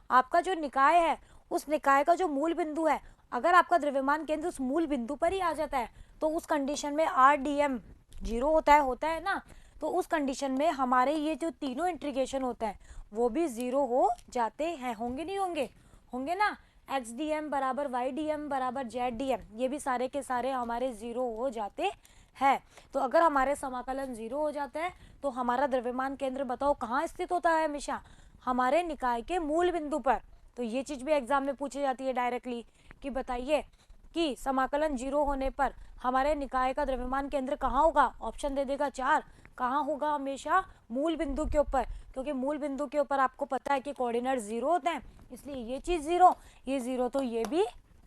आपका जो निकाय है उस निकाय का जो मूल बिंदु है, अगर आपका द्रव्यमान केंद्र उस मूल बिंदु पर ही आ जाता है तो उस कंडीशन में RDM 0 होता है ना, तो उस कंडीशन में हमारे ये जो तीनों इंटीग्रेशन होता है वो भी 0 हो जाते हैं, होंगे नहीं होंगे, होंगे ना। XDM बराबर YDM बराबर ZDM, ये भी सारे के सारे हमारे 0 हो जाते हैं। तो अगर हमारे समाकलन 0 हो जाता है तो हमारा द्रव्यमान केंद्र बताओ कहाँ स्थित होता है, हमेशा हमारे निकाय के मूल बिंदु पर। तो ये चीज़ भी एग्जाम में पूछी जाती है डायरेक्टली कि बताइए कि समाकलन 0 होने पर हमारे निकाय का द्रव्यमान केंद्र कहाँ होगा, ऑप्शन दे देगा 4, कहाँ होगा, हमेशा मूल बिंदु के ऊपर, क्योंकि मूल बिंदु के ऊपर आपको पता है कि कोऑर्डिनेट 0 होते हैं, इसलिए ये चीज़ 0, ये 0 तो ये भी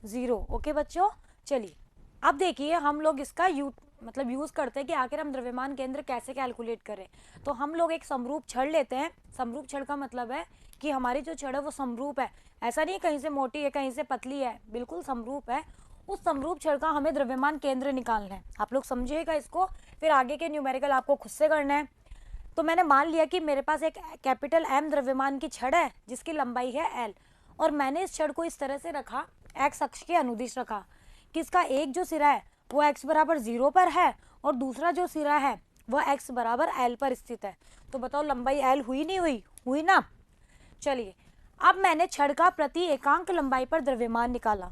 0। ओके बच्चों, चलिए अब देखिए हम लोग इसका यूज़ करते हैं कि आखिर हम द्रव्यमान केंद्र कैसे कैलकुलेट करें। तो हम लोग एक समरूप छड़ लेते हैं। समरूप छड़ का मतलब है कि हमारी जो छड़ है वो समरूप है, ऐसा नहीं कहीं से मोटी है कहीं से पतली है, बिल्कुल समरूप है। उस समरूप छड़ का हमें द्रव्यमान केंद्र निकालना है। आप लोग समझिएगा इसको, फिर आगे के न्यूमेरिकल आपको खुद से करना है। तो मैंने मान लिया कि मेरे पास एक कैपिटल M द्रव्यमान की छड़ है जिसकी लंबाई है L, और मैंने इस छड़ को इस तरह से रखा, x अक्ष के अनुदिश रखा कि इसका एक जो सिरा है वो x बराबर 0 पर है और दूसरा जो सिरा है वह x बराबर L पर स्थित है। तो बताओ लंबाई L हुई नहीं हुई, हुई ना। चलिए अब मैंने छड़ का प्रति एकांक लंबाई पर द्रव्यमान निकाला,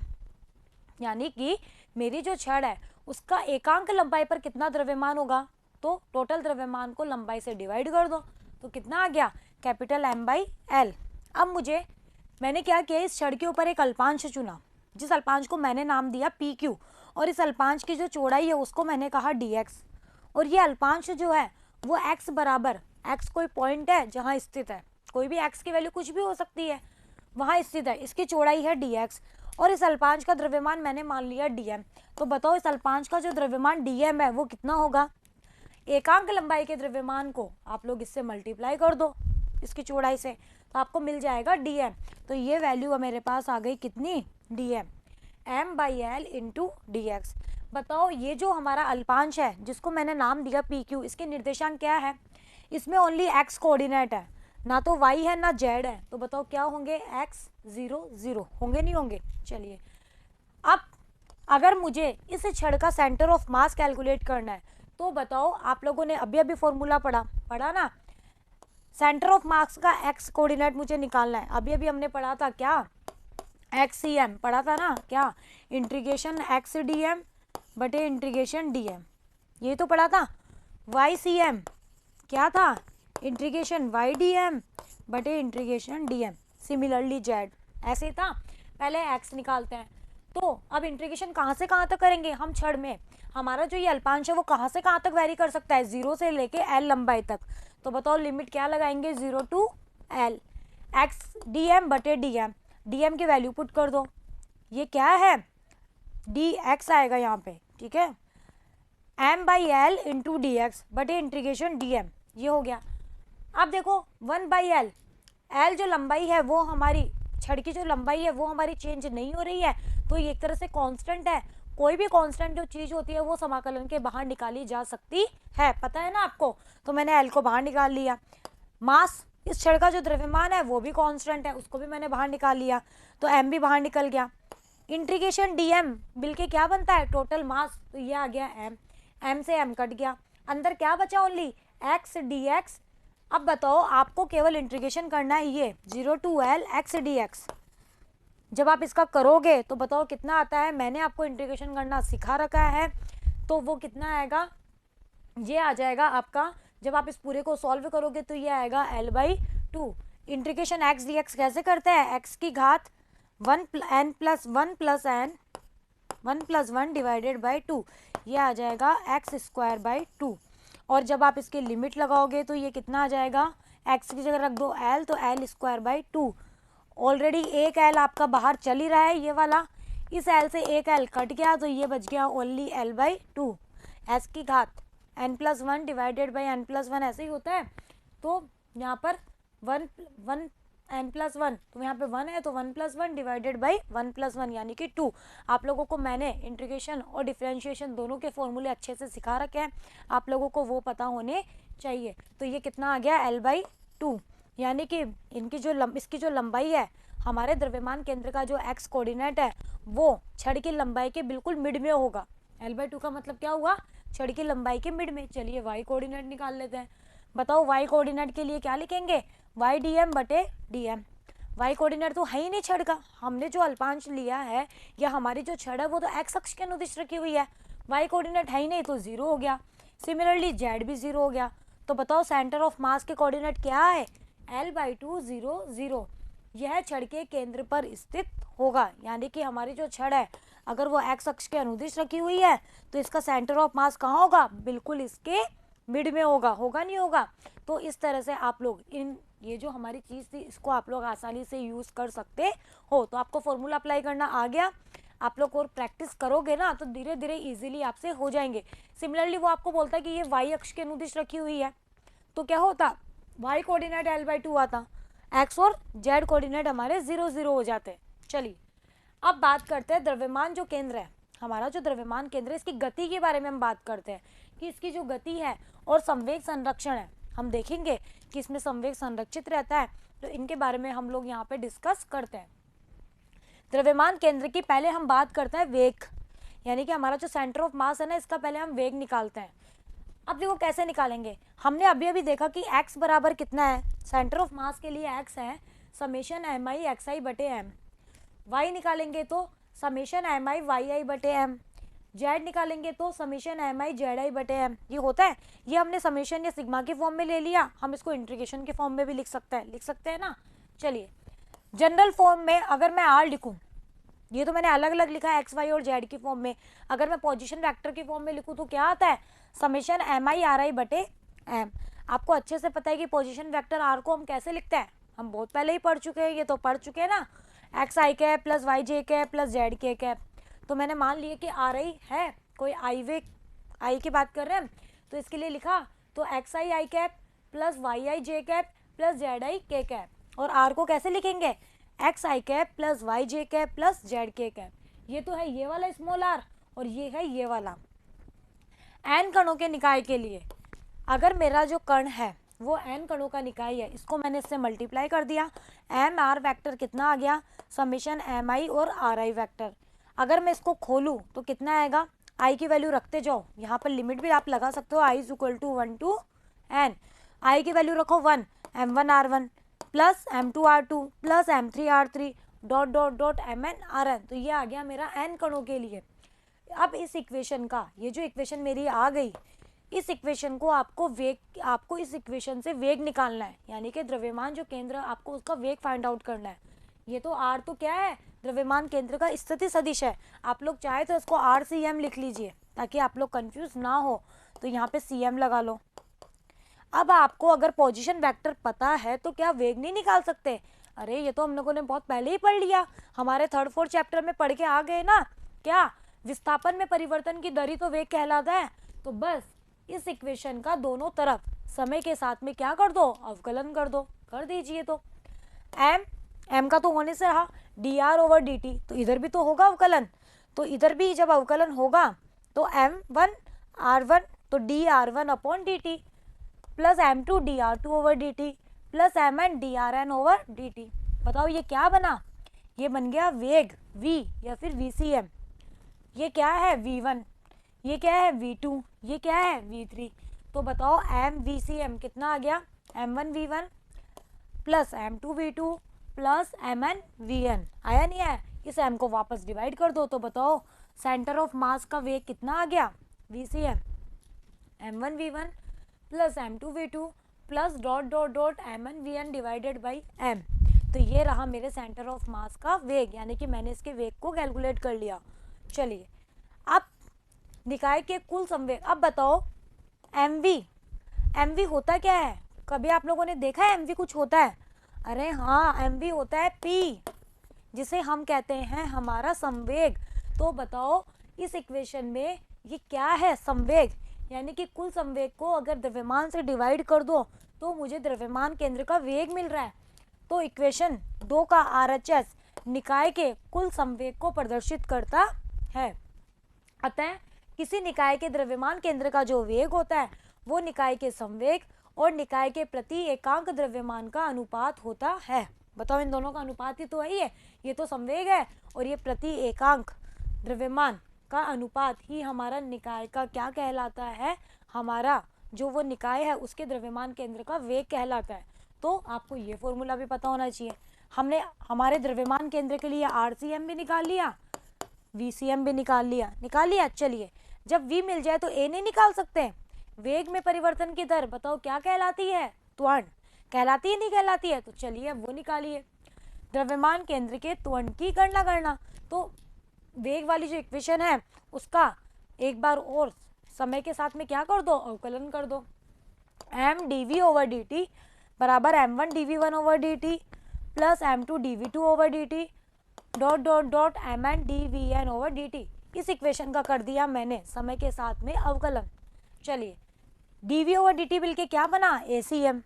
यानी कि मेरी जो छड़ है उसका एकांक लंबाई पर कितना द्रव्यमान होगा, तो टोटल द्रव्यमान को लंबाई से डिवाइड कर दो, तो कितना आ गया, कैपिटल M बाई L। अब मैंने क्या किया, इस छड़ के ऊपर एक अल्पांश चुना, जिस अल्पांश को मैंने नाम दिया PQ, और इस अल्पांश की जो चौड़ाई है उसको मैंने कहा dx, और ये अल्पांश जो है वो x बराबर, x कोई पॉइंट है जहाँ स्थित है, कोई भी x की वैल्यू कुछ भी हो सकती है, वहाँ स्थित है, इसकी चौड़ाई है dx, और इस अल्पांश का द्रव्यमान मैंने मान लिया dm। तो बताओ इस अल्पांश का जो द्रव्यमान dm है वो कितना होगा, एकांक लंबाई के द्रव्यमान को आप लोग इससे मल्टीप्लाई कर दो इसकी चौड़ाई से, तो आपको मिल जाएगा dm। तो ये वैल्यू मेरे पास आ गई कितनी, dm, m by L into dx। बताओ ये जो हमारा अल्पांश है जिसको मैंने नाम दिया PQ, इसके निर्देशांक क्या है, इसमें ओनली x कोऑर्डिनेट है, ना तो y है ना z है, तो बताओ क्या होंगे, x 0 0, होंगे नहीं होंगे। चलिए अब अगर मुझे इस छड़ का सेंटर ऑफ मास कैलकुलेट करना है तो बताओ, आप लोगों ने अभी अभी फॉर्मूला पढ़ा ना, सेंटर ऑफ मास का एक्स कोऑर्डिनेट मुझे निकालना है। अभी अभी हमने पढ़ा था क्या, एक्स सी एम पढ़ा था ना, क्या इंटीग्रेशन एक्स डी एम बटे इंटीग्रेशन डी एम, ये तो पढ़ा था। वाई सी एम क्या था, इंटीग्रेशन वाई डी एम बटे integration D M. Similarly Z ऐसे था। पहले एक्स निकालते हैं। तो अब इंटीग्रेशन कहाँ से कहाँ तक करेंगे हम छड़ में, हमारा जो ये अल्पांश है वो कहाँ से कहाँ तक वेरी कर सकता है, 0 से लेके एल लंबाई तक। तो बताओ लिमिट क्या लगाएंगे, 0 to L X D M बटे डी एम। डी एम की वैल्यू पुट कर दो, ये क्या है, डी एक्स आएगा यहाँ पे, ठीक है, M by L into D X बटे इंटीग्रेशन डी एम, ये हो गया। अब देखो 1 बाई एल, एल जो लंबाई है वो हमारी छड़ की जो लंबाई है वो हमारी चेंज नहीं हो रही है, तो ये एक तरह से कांस्टेंट है। कोई भी कांस्टेंट जो चीज होती है वो समाकलन के बाहर निकाली जा सकती है, पता है ना आपको। तो मैंने एल को बाहर निकाल लिया। मास, इस छड़ का जो द्रव्यमान है वो भी कांस्टेंट है, उसको भी मैंने बाहर निकाल लिया, तो एम भी बाहर निकल गया। इंटीग्रेशन डी एम मिल के क्या बनता है, टोटल मास, तो ये आ गया एम, एम से एम कट गया, अंदर क्या बचा, ओनली एक्स डी एक्स। अब बताओ आपको केवल इंटीग्रेशन करना है ये 0 to L X D X. जब आप इसका करोगे तो बताओ कितना आता है, मैंने आपको इंटीग्रेशन करना सिखा रखा है, तो वो कितना आएगा, ये आ जाएगा आपका, जब आप इस पूरे को सॉल्व करोगे तो ये आएगा L by two. Integration X D X कैसे करते हैं, एक्स की घात 1 n plus 1 plus N 1 plus 1 divided by 2, ये आ जाएगा एक्स स्क्वायर बाई 2। और जब आप इसकी लिमिट लगाओगे तो ये कितना आ जाएगा, एक्स की जगह रख दो एल, तो एल स्क्वायर बाई 2। ऑलरेडी एक एल आपका बाहर चल ही रहा है ये वाला, इस एल से एक एल कट गया, तो ये बच गया ओनली एल बाई 2। एस की घात N plus 1 divided by N plus 1 ऐसे ही होता है। तो यहाँ पर 1 एन प्लस 1, तो यहाँ पे 1 है, तो 1 प्लस 1 डिवाइडेड बाई 1 प्लस 1 यानी कि 2। आप लोगों को मैंने इंटीग्रेशन और डिफरेंशिएशन दोनों के फॉर्मूले अच्छे से सिखा रखे हैं, आप लोगों को वो पता होने चाहिए। तो ये कितना आ गया, एल बाई 2, यानी कि इनकी जो इसकी जो लंबाई है, हमारे द्रव्यमान केंद्र का जो एक्स कोऑर्डिनेट है वो छड़ की लंबाई के बिल्कुल मिड में होगा। एल बाई 2 का मतलब क्या हुआ, छड़ की लंबाई के मिड में। चलिए वाई कोऑर्डिनेट निकाल लेते हैं। बताओ वाई कोऑर्डिनेट के लिए क्या लिखेंगे, वाई डी एम बटे डी एम। वाई कोऑर्डिनेट तो है ही नहीं छड़ का, हमने जो अल्पांश लिया है या हमारी जो छड़ है वो तो एक्स अक्ष के अनुदिश रखी हुई है, वाई कोऑर्डिनेट है ही नहीं, तो 0 हो गया। सिमिलरली जेड भी 0 हो गया। तो बताओ सेंटर ऑफ मास के कोऑर्डिनेट क्या है, एल बाई 2 0 0। यह छड़ के केंद्र पर स्थित होगा, यानी कि हमारी जो छड़ है अगर वो एक्स अक्ष के अनुदिश रखी हुई है तो इसका सेंटर ऑफ मास कहाँ होगा, बिल्कुल इसके मिड में होगा, होगा नहीं होगा। तो इस तरह से आप लोग ये जो हमारी चीज़ थी इसको आप लोग आसानी से यूज़ कर सकते हो। तो आपको फॉर्मूला अप्लाई करना आ गया, आप लोग और प्रैक्टिस करोगे ना तो धीरे धीरे इजीली आपसे हो जाएंगे। सिमिलरली वो आपको बोलता है कि ये वाई अक्ष के अनुदिश रखी हुई है, तो क्या होता, वाई कोऑर्डिनेट एल बाई 2 आता, एक्स और जेड कोऑर्डिनेट हमारे 0 0 हो जाते। चलिए अब बात करते हैं द्रव्यमान जो केंद्र है, हमारा जो द्रव्यमान केंद्र है इसकी गति के बारे में हम बात करते हैं कि इसकी जो गति है और संवेग संरक्षण है, हम देखेंगे कि इसमें संवेग संरक्षित रहता है, तो इनके बारे में हम लोग यहाँ पे डिस्कस करते हैं। द्रव्यमान केंद्र की पहले हम बात करते हैं वेग, यानी कि हमारा जो सेंटर ऑफ मास है ना इसका पहले हम वेग निकालते हैं। अब देखो कैसे निकालेंगे, हमने अभी अभी देखा कि x बराबर कितना है, सेंटर ऑफ मास के लिए x है summation M I X I बटे एम। y निकालेंगे तो summation M I Y I बटे एम। z निकालेंगे तो summation M I Z I बटे एम। ये होता है, ये हमने समेशन या सिग्मा के फॉर्म में ले लिया, हम इसको इंटीग्रेशन के फॉर्म में भी लिख सकते हैं ना। चलिए जनरल फॉर्म में अगर मैं r लिखूं, ये तो मैंने अलग अलग लिखा है एक्स वाई और जेड की फॉर्म में, अगर मैं पोजीशन वेक्टर की फॉर्म में लिखूं तो क्या आता है, summation M I R I बटे एम। आपको अच्छे से पता है कि पोजीशन वेक्टर आर को हम कैसे लिखते हैं, हम बहुत पहले ही पढ़ चुके हैं, ये तो पढ़ चुके हैं ना, x I cap plus Y J cap plus Z K cap. तो मैंने मान लिया कि आर आई है, कोई आई वे आई की बात कर रहे हैं, तो इसके लिए लिखा तो X I I cap plus Y I J cap plus Z I K cap. और आर को कैसे लिखेंगे, X I cap plus Y J cap plus Z K cap. ये तो है ये वाला स्मॉल आर और ये है ये वाला। एन कणों के निकाय के लिए अगर मेरा जो कण है वो एन कणों का निकाय है, इसको मैंने इससे मल्टीप्लाई कर दिया, एम आर वेक्टर कितना आ गया, समेशन एम आई और आर आई वेक्टर। अगर मैं इसको खोलूँ तो कितना आएगा, आई की वैल्यू रखते जाओ, यहाँ पर लिमिट भी आप लगा सकते हो, I is equal to 1 to n, I की वैल्यू रखो 1, m1r1 plus m2r2 plus m3r3 dot dot dot mn तो ये आ गया मेरा n कणों के लिए। अब इस इक्वेशन का, ये जो इक्वेशन मेरी आ गई, इस इक्वेशन को आपको इस इक्वेशन से वेग निकालना है, यानी कि द्रव्यमान जो केंद्र, आपको उसका वेग फाइंड आउट करना है। ये तो r तो क्या है, द्रव्यमान केंद्र का स्थिति सदिश है। आप लोग चाहे तो इसको RCM लिख लीजिए ताकि आप लोग कंफ्यूज ना हो, तो यहाँ पे CM लगा लो। अब आपको अगर पोजीशन वेक्टर पता है तो क्या वेग नहीं निकाल सकते? अरे ये तो हम लोगों ने बहुत पहले ही पढ़ लिया, हमारे 3rd-4th चैप्टर में पढ़ के आ गए ना। क्या विस्थापन में परिवर्तन की दर ही तो वेग कहलाता है। तो बस इस इक्वेशन का दोनों तरफ समय के साथ में क्या कर दो, अवकलन कर दो, कर दीजिए। तो m का तो होने से रहा dr/dt, तो इधर भी तो होगा अवकलन, तो इधर भी जब अवकलन होगा तो m1r1 तो dr1/dt plus m2 dr2/dt plus mn drn/dt। बताओ ये क्या बना, ये बन गया वेग v या फिर VCM। ये क्या है v1, ये क्या है v2, ये क्या है v3। तो बताओ mVCM कितना आ गया, m1v1 plus m2v2 plus mn/vn। आया नहीं आया? इस m को वापस डिवाइड कर दो, तो बताओ सेंटर ऑफ मास का वेग कितना आ गया, VCM m1v1 plus m2v2 plus dot dot dot mn/vn divided by m। तो ये रहा मेरे सेंटर ऑफ मास का वेग, यानी कि मैंने इसके वेग को कैलकुलेट कर लिया। चलिए अब निकाय के कुल संवेग, अब बताओ mv होता क्या है? कभी आप लोगों ने देखा है mv कुछ होता है? अरे हाँ, mv होता है p, जिसे हम कहते हैं हमारा संवेग। तो बताओ इस इक्वेशन में ये क्या है, संवेग, यानी कि कुल संवेग को अगर द्रव्यमान से डिवाइड कर दो तो मुझे द्रव्यमान केंद्र का वेग मिल रहा है। तो इक्वेशन 2 का RHS निकाय के कुल संवेग को प्रदर्शित करता है। अतः किसी निकाय के द्रव्यमान केंद्र का जो वेग होता है वो निकाय के संवेग और निकाय के प्रति एकांक द्रव्यमान का अनुपात होता है। बताओ इन दोनों का अनुपात ही तो है, ये तो संवेग है और ये प्रति एकांक द्रव्यमान का अनुपात ही हमारा निकाय का क्या कहलाता है, हमारा जो वो निकाय है उसके द्रव्यमान केंद्र का वेग कहलाता है। तो आपको ये फॉर्मूला भी पता होना चाहिए। हमने हमारे द्रव्यमान केंद्र के लिए RCM भी निकाल लिया, VCM भी निकाल लिया। चलिए जब V मिल जाए तो A नहीं निकाल सकते? वेग में परिवर्तन की दर बताओ क्या कहलाती है, त्वरण कहलाती है, नहीं कहलाती है? तो चलिए वो निकालिए। द्रव्यमान केंद्र के त्वरण की गणना करना, तो वेग वाली जो इक्वेशन है उसका एक बार और समय के साथ में क्या कर दो, अवकलन कर दो। m dv/dt बराबर m1 dv1/dt plus m2 dv2/dt dot dot dot mn dvn/dt। इस इक्वेशन का कर दिया मैंने समय के साथ में अवकलन। चलिए dv/dt मिल के क्या बना, ACM।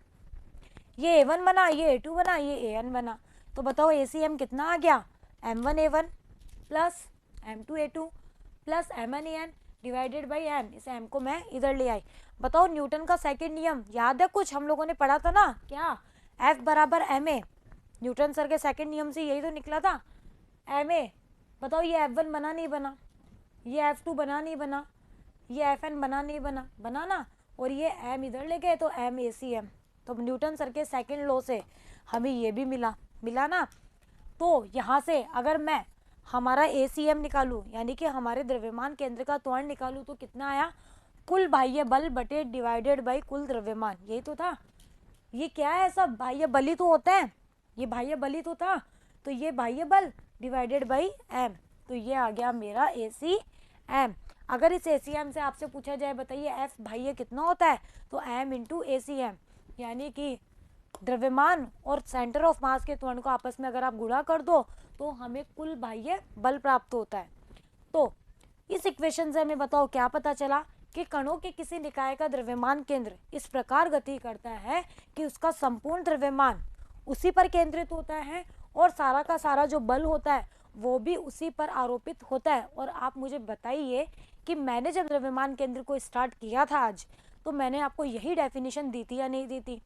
ये A1 बना, ये A2 बना, ये AN बना। तो बताओ ACM कितना आ गया, m1A1 plus m2A2 plus mn/n divided by m। इस m को मैं इधर ले आई। बताओ न्यूटन का सेकंड नियम याद है, कुछ हम लोगों ने पढ़ा था ना, क्या, F बराबर ma। न्यूटन सर के सेकंड नियम से यही तो निकला था, ma। बताओ ये F1 बना नहीं बना, ये F2 बना नहीं बना, ये Fn बना नहीं बना, बना ना, और ये m इधर ले गए तो m ACM। तो न्यूटन सर के सेकंड लॉ से हमें ये भी मिला ना। तो यहाँ से अगर मैं हमारा ACM निकालूं, यानी कि हमारे द्रव्यमान केंद्र का त्वरण निकालूं, तो कितना आया, कुल बाह्य बल बटे डिवाइडेड बाई कुल द्रव्यमान। यही तो था। ये क्या है, सब बाह्य बल ही तो होता है, ये बाह्य बल ही तो था। तो ये बाह्य बल डिवाइडेड बाई m, तो ये आ गया मेरा ACM। अगर इस ACM से आपसे पूछा जाए बताइए F बाह्य कितना होता है, तो m इंटू ACM, यानी कि द्रव्यमान और सेंटर ऑफ मास के त्वरण को आपस में अगर आप गुणा कर दो तो हमें कुल बाह्य बल प्राप्त होता है। तो इस इक्वेशन से हमें बताओ क्या पता चला कि कणों के किसी निकाय का द्रव्यमान केंद्र इस प्रकार गति करता है कि उसका संपूर्ण द्रव्यमान उसी पर केंद्रित होता है और सारा का सारा जो बल होता है वो भी उसी पर आरोपित होता है। और आप मुझे बताइए कि मैंने जब द्रव्यमान केंद्र को स्टार्ट किया था आज, तो मैंने आपको यही डेफिनेशन दी थी या नहीं दी थी,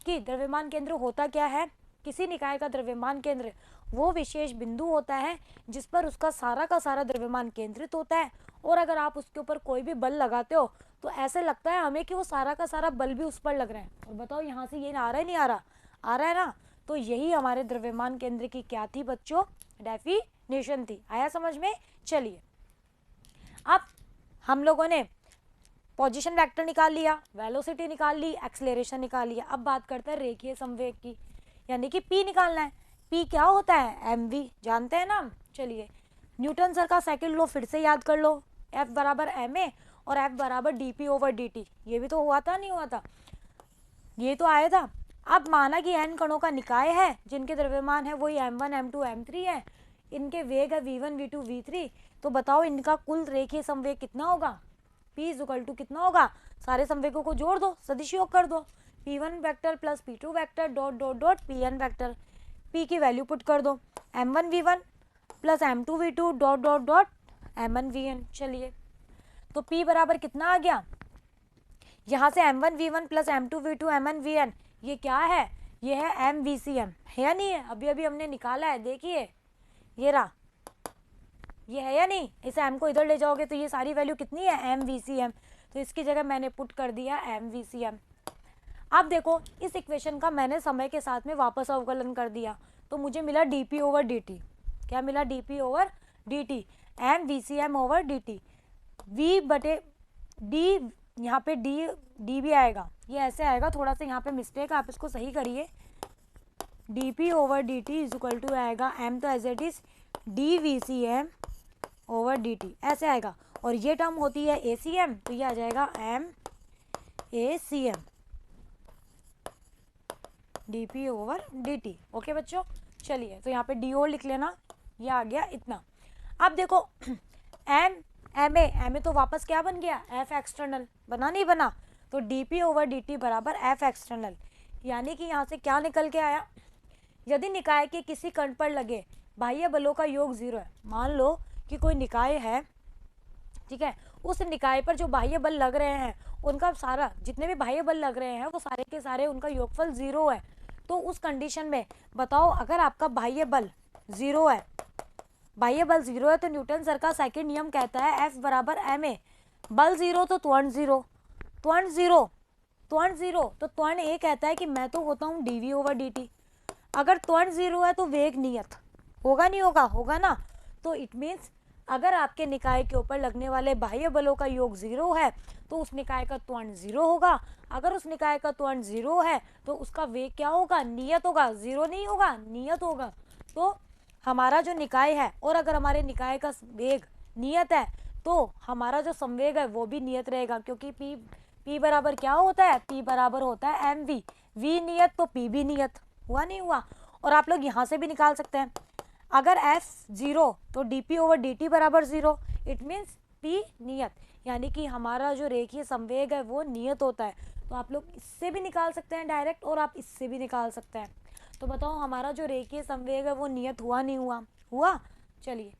कि द्रव्यमान केंद्र होता क्या है, किसी निकाय का द्रव्यमान केंद्र वो विशेष बिंदु होता है जिस पर उसका सारा का सारा द्रव्यमान केंद्रित होता है, और अगर आप उसके ऊपर कोई भी बल लगाते हो तो ऐसे लगता है हमें कि वो सारा का सारा बल भी उस पर लग रहा है। और बताओ यहाँ से ये आ रहा है नहीं आ रहा? आ रहा है ना। तो यही हमारे द्रव्यमान केंद्र की क्या थी बच्चों? डेफिनेशन थी। आया समझ में? चलिए, अब हम लोगों ने पोजीशन वेक्टर निकाल लिया, वेलोसिटी निकाल ली, एक्सेलरेशन निकाल लिया। अब बात करते हैं रेखीय संवेग की, यानी कि पी निकालना है। पी क्या होता है? mv, जानते हैं ना हम। चलिए, न्यूटन सर का सेकंड लॉ फिर से याद कर लो, F बराबर ma और F बराबर dp ओवर dt। ये भी तो हुआ था, नहीं हुआ था? ये तो आया था। अब माना कि n कणों का निकाय है जिनके द्रव्यमान है वही m1 m2 m3 है, इनके वेग है v1 v2 v3, तो बताओ इनका कुल रेखीय संवेग कितना होगा? P इज इक्वल टू कितना होगा? सारे संवेगों को जोड़ दो, सदिश योग कर दो, P1 vector plus P2 vector dot dot dot Pn vector. P की वैल्यू पुट कर दो, m1 v1 plus m2 v2 dot dot dot m1 vn। चलिए, तो P बराबर कितना आ गया? यहाँ से m1 v1 plus m2 v2 m1 vn, ये क्या है? ये है mvcm, है या नहीं है? अभी अभी हमने निकाला है, देखिए ये रहा, ये है या नहीं? इस m को इधर ले जाओगे तो ये सारी वैल्यू कितनी है? mvcm। तो इसकी जगह मैंने पुट कर दिया mvcm। अब देखो, इस इक्वेशन का मैंने समय के साथ में वापस अवकलन कर दिया, तो मुझे मिला dp ओवर dt। क्या मिला? dp over dt, mvcm over dt। v बटे d, यहाँ पे d भी आएगा, ये ऐसे आएगा, थोड़ा सा यहाँ पे मिस्टेक, आप इसको सही करिए। dp over dt is equal to आएगा m तो as it is dvcm over dt, ऐसे आएगा। और ये टर्म होती है acm, तो ये आ जाएगा macm dp over dt। Okay बच्चों, चलिए, तो यहाँ पे d और लिख लेना, ये आ गया इतना। अब देखो ma तो वापस क्या बन गया? f एक्सटर्नल, बना नहीं बना? तो dp ओवर dt बराबर f एक्सटर्नल, यानी कि यहाँ से क्या निकल के आया? यदि निकाय के किसी कण पर लगे बाह्य बलों का योग 0 है, मान लो कि कोई निकाय है, ठीक है, उस निकाय पर जो बाह्य बल लग रहे हैं उनका सारा, जितने भी बाह्य बल लग रहे हैं वो सारे के सारे उनका योगफल 0 है। तो उस कंडीशन में बताओ, अगर आपका बाह्य बल 0 है, बाह्य बल 0 है, तो न्यूटन सर का सेकंड नियम कहता है F बराबर ma। बल 0 तो त्वरण 0, त्वरण 0, त्वरण 0, तो त्वरण ए कहता है कि मैं तो होता हूँ dv ओवर dt। अगर त्वरण 0 है तो वेग नियत होगा, नहीं होगा? होगा ना। तो इट मीन्स अगर आपके निकाय के ऊपर लगने वाले बाह्य बलों का योग 0 है तो उस निकाय का त्वरण 0 होगा। अगर उस निकाय का त्वरण 0 है तो उसका वेग क्या होगा? नियत होगा, 0 नहीं होगा, नियत होगा। तो हमारा जो निकाय है, और अगर हमारे निकाय का वेग नियत है तो हमारा जो संवेग है वो भी नियत रहेगा, क्योंकि P बराबर क्या होता है? P बराबर होता है mv, v नियत तो P भी नियत। हुआ नहीं हुआ? और आप लोग यहाँ से भी निकाल सकते हैं, अगर f 0 तो dp ओवर dt बराबर 0, इट मीन्स p नियत, यानी कि हमारा जो रेखीय संवेग है वो नियत होता है। तो आप लोग इससे भी निकाल सकते हैं डायरेक्ट, और आप इससे भी निकाल सकते हैं। तो बताओ हमारा जो रेखीय संवेग है वो नियत हुआ नहीं हुआ? हुआ। चलिए,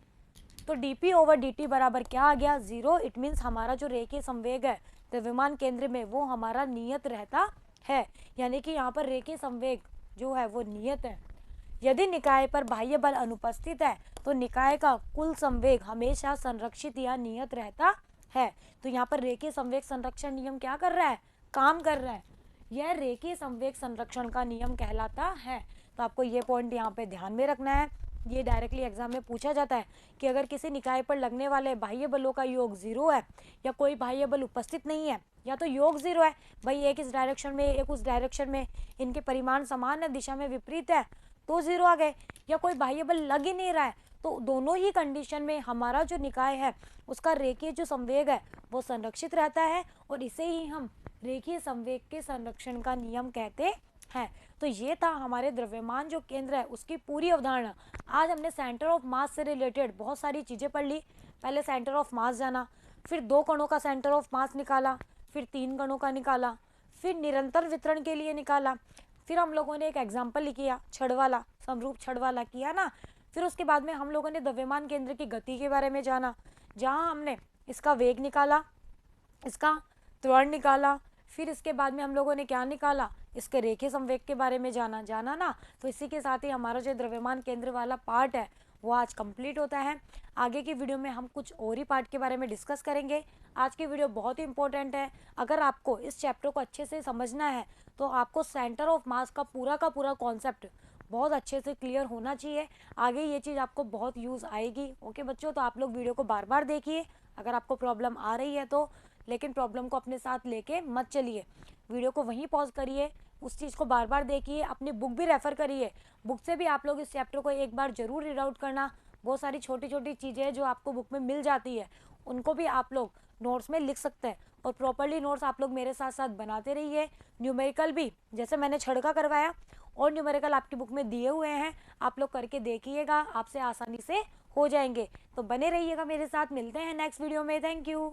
तो dp ओवर dt बराबर क्या आ गया? 0। इट मीन्स हमारा जो रेखीय संवेग है द्रव्यमान केंद्र में वो हमारा नियत रहता है, यानी कि यहाँ पर रेखीय संवेग जो है वो नियत है। यदि निकाय पर बाह्य बल अनुपस्थित है तो निकाय का कुल संवेग हमेशा संरक्षित या नियत रहता है। तो यहाँ पर रेखीय संवेग संरक्षण नियम क्या कर रहा है? काम कर रहा है। यह रेखीय संवेग संरक्षण का नियम कहलाता है। तो आपको ये पॉइंट यहाँ पे ध्यान में रखना है। ये डायरेक्टली एग्जाम में पूछा जाता है कि अगर किसी निकाय पर लगने वाले बाह्य बलों का योग 0 है, या कोई बाह्य बल उपस्थित नहीं है, या तो योग 0 है, भाई एक इस डायरेक्शन में एक उस डायरेक्शन में, इनके परिमाण समान है, दिशा में विपरीत है, तो 0 आ गए, या कोई बाह्य बल लग ही नहीं रहा है, तो दोनों ही कंडीशन में हमारा जो निकाय है उसका रेखीय जो संवेग है वो संरक्षित रहता है, और इसे ही हम रेखीय संवेग के संरक्षण का नियम कहते हैं। तो ये था हमारे द्रव्यमान जो केंद्र है उसकी पूरी अवधारणा। आज हमने सेंटर ऑफ मास से रिलेटेड बहुत सारी चीज़ें पढ़ ली। पहले सेंटर ऑफ मास जाना, फिर 2 कणों का सेंटर ऑफ मास निकाला, फिर 3 कणों का निकाला, फिर निरंतर वितरण के लिए निकाला, फिर हम लोगों ने एक एग्जाम्पल किया छड़ वाला, समरूप छड़ वाला किया ना। फिर उसके बाद में हम लोगों ने द्रव्यमान केंद्र की गति के बारे में जाना, जहाँ हमने इसका वेग निकाला, इसका त्वरण निकाला, फिर इसके बाद में हम लोगों ने क्या निकाला, इसके रेखीय संवेग के बारे में जाना ना। तो इसी के साथ ही हमारा जो द्रव्यमान केंद्र वाला पार्ट है वो आज कंप्लीट होता है। आगे की वीडियो में हम कुछ और ही पार्ट के बारे में डिस्कस करेंगे। आज की वीडियो बहुत ही इंपॉर्टेंट है। अगर आपको इस चैप्टर को अच्छे से समझना है तो आपको सेंटर ऑफ मास का पूरा कॉन्सेप्ट बहुत अच्छे से क्लियर होना चाहिए। आगे ये चीज़ आपको बहुत यूज़ आएगी। ओके बच्चों, तो आप लोग वीडियो को बार बार देखिए अगर आपको प्रॉब्लम आ रही है तो, लेकिन प्रॉब्लम को अपने साथ लेके मत चलिए। वीडियो को वहीं पॉज करिए, उस चीज़ को बार बार देखिए, अपनी बुक भी रेफ़र करिए। बुक से भी आप लोग इस चैप्टर को एक बार ज़रूर रीड आउट करना। बहुत सारी छोटी छोटी चीज़ें जो आपको बुक में मिल जाती है उनको भी आप लोग नोट्स में लिख सकते हैं। और प्रॉपरली नोट्स आप लोग मेरे साथ साथ बनाते रहिए। न्यूमेरिकल भी जैसे मैंने छड़का करवाया और न्यूमेरिकल आपकी बुक में दिए हुए हैं, आप लोग करके देखिएगा, आपसे आसानी से हो जाएंगे। तो बने रहिएगा मेरे साथ, मिलते हैं नेक्स्ट वीडियो में। Thank you.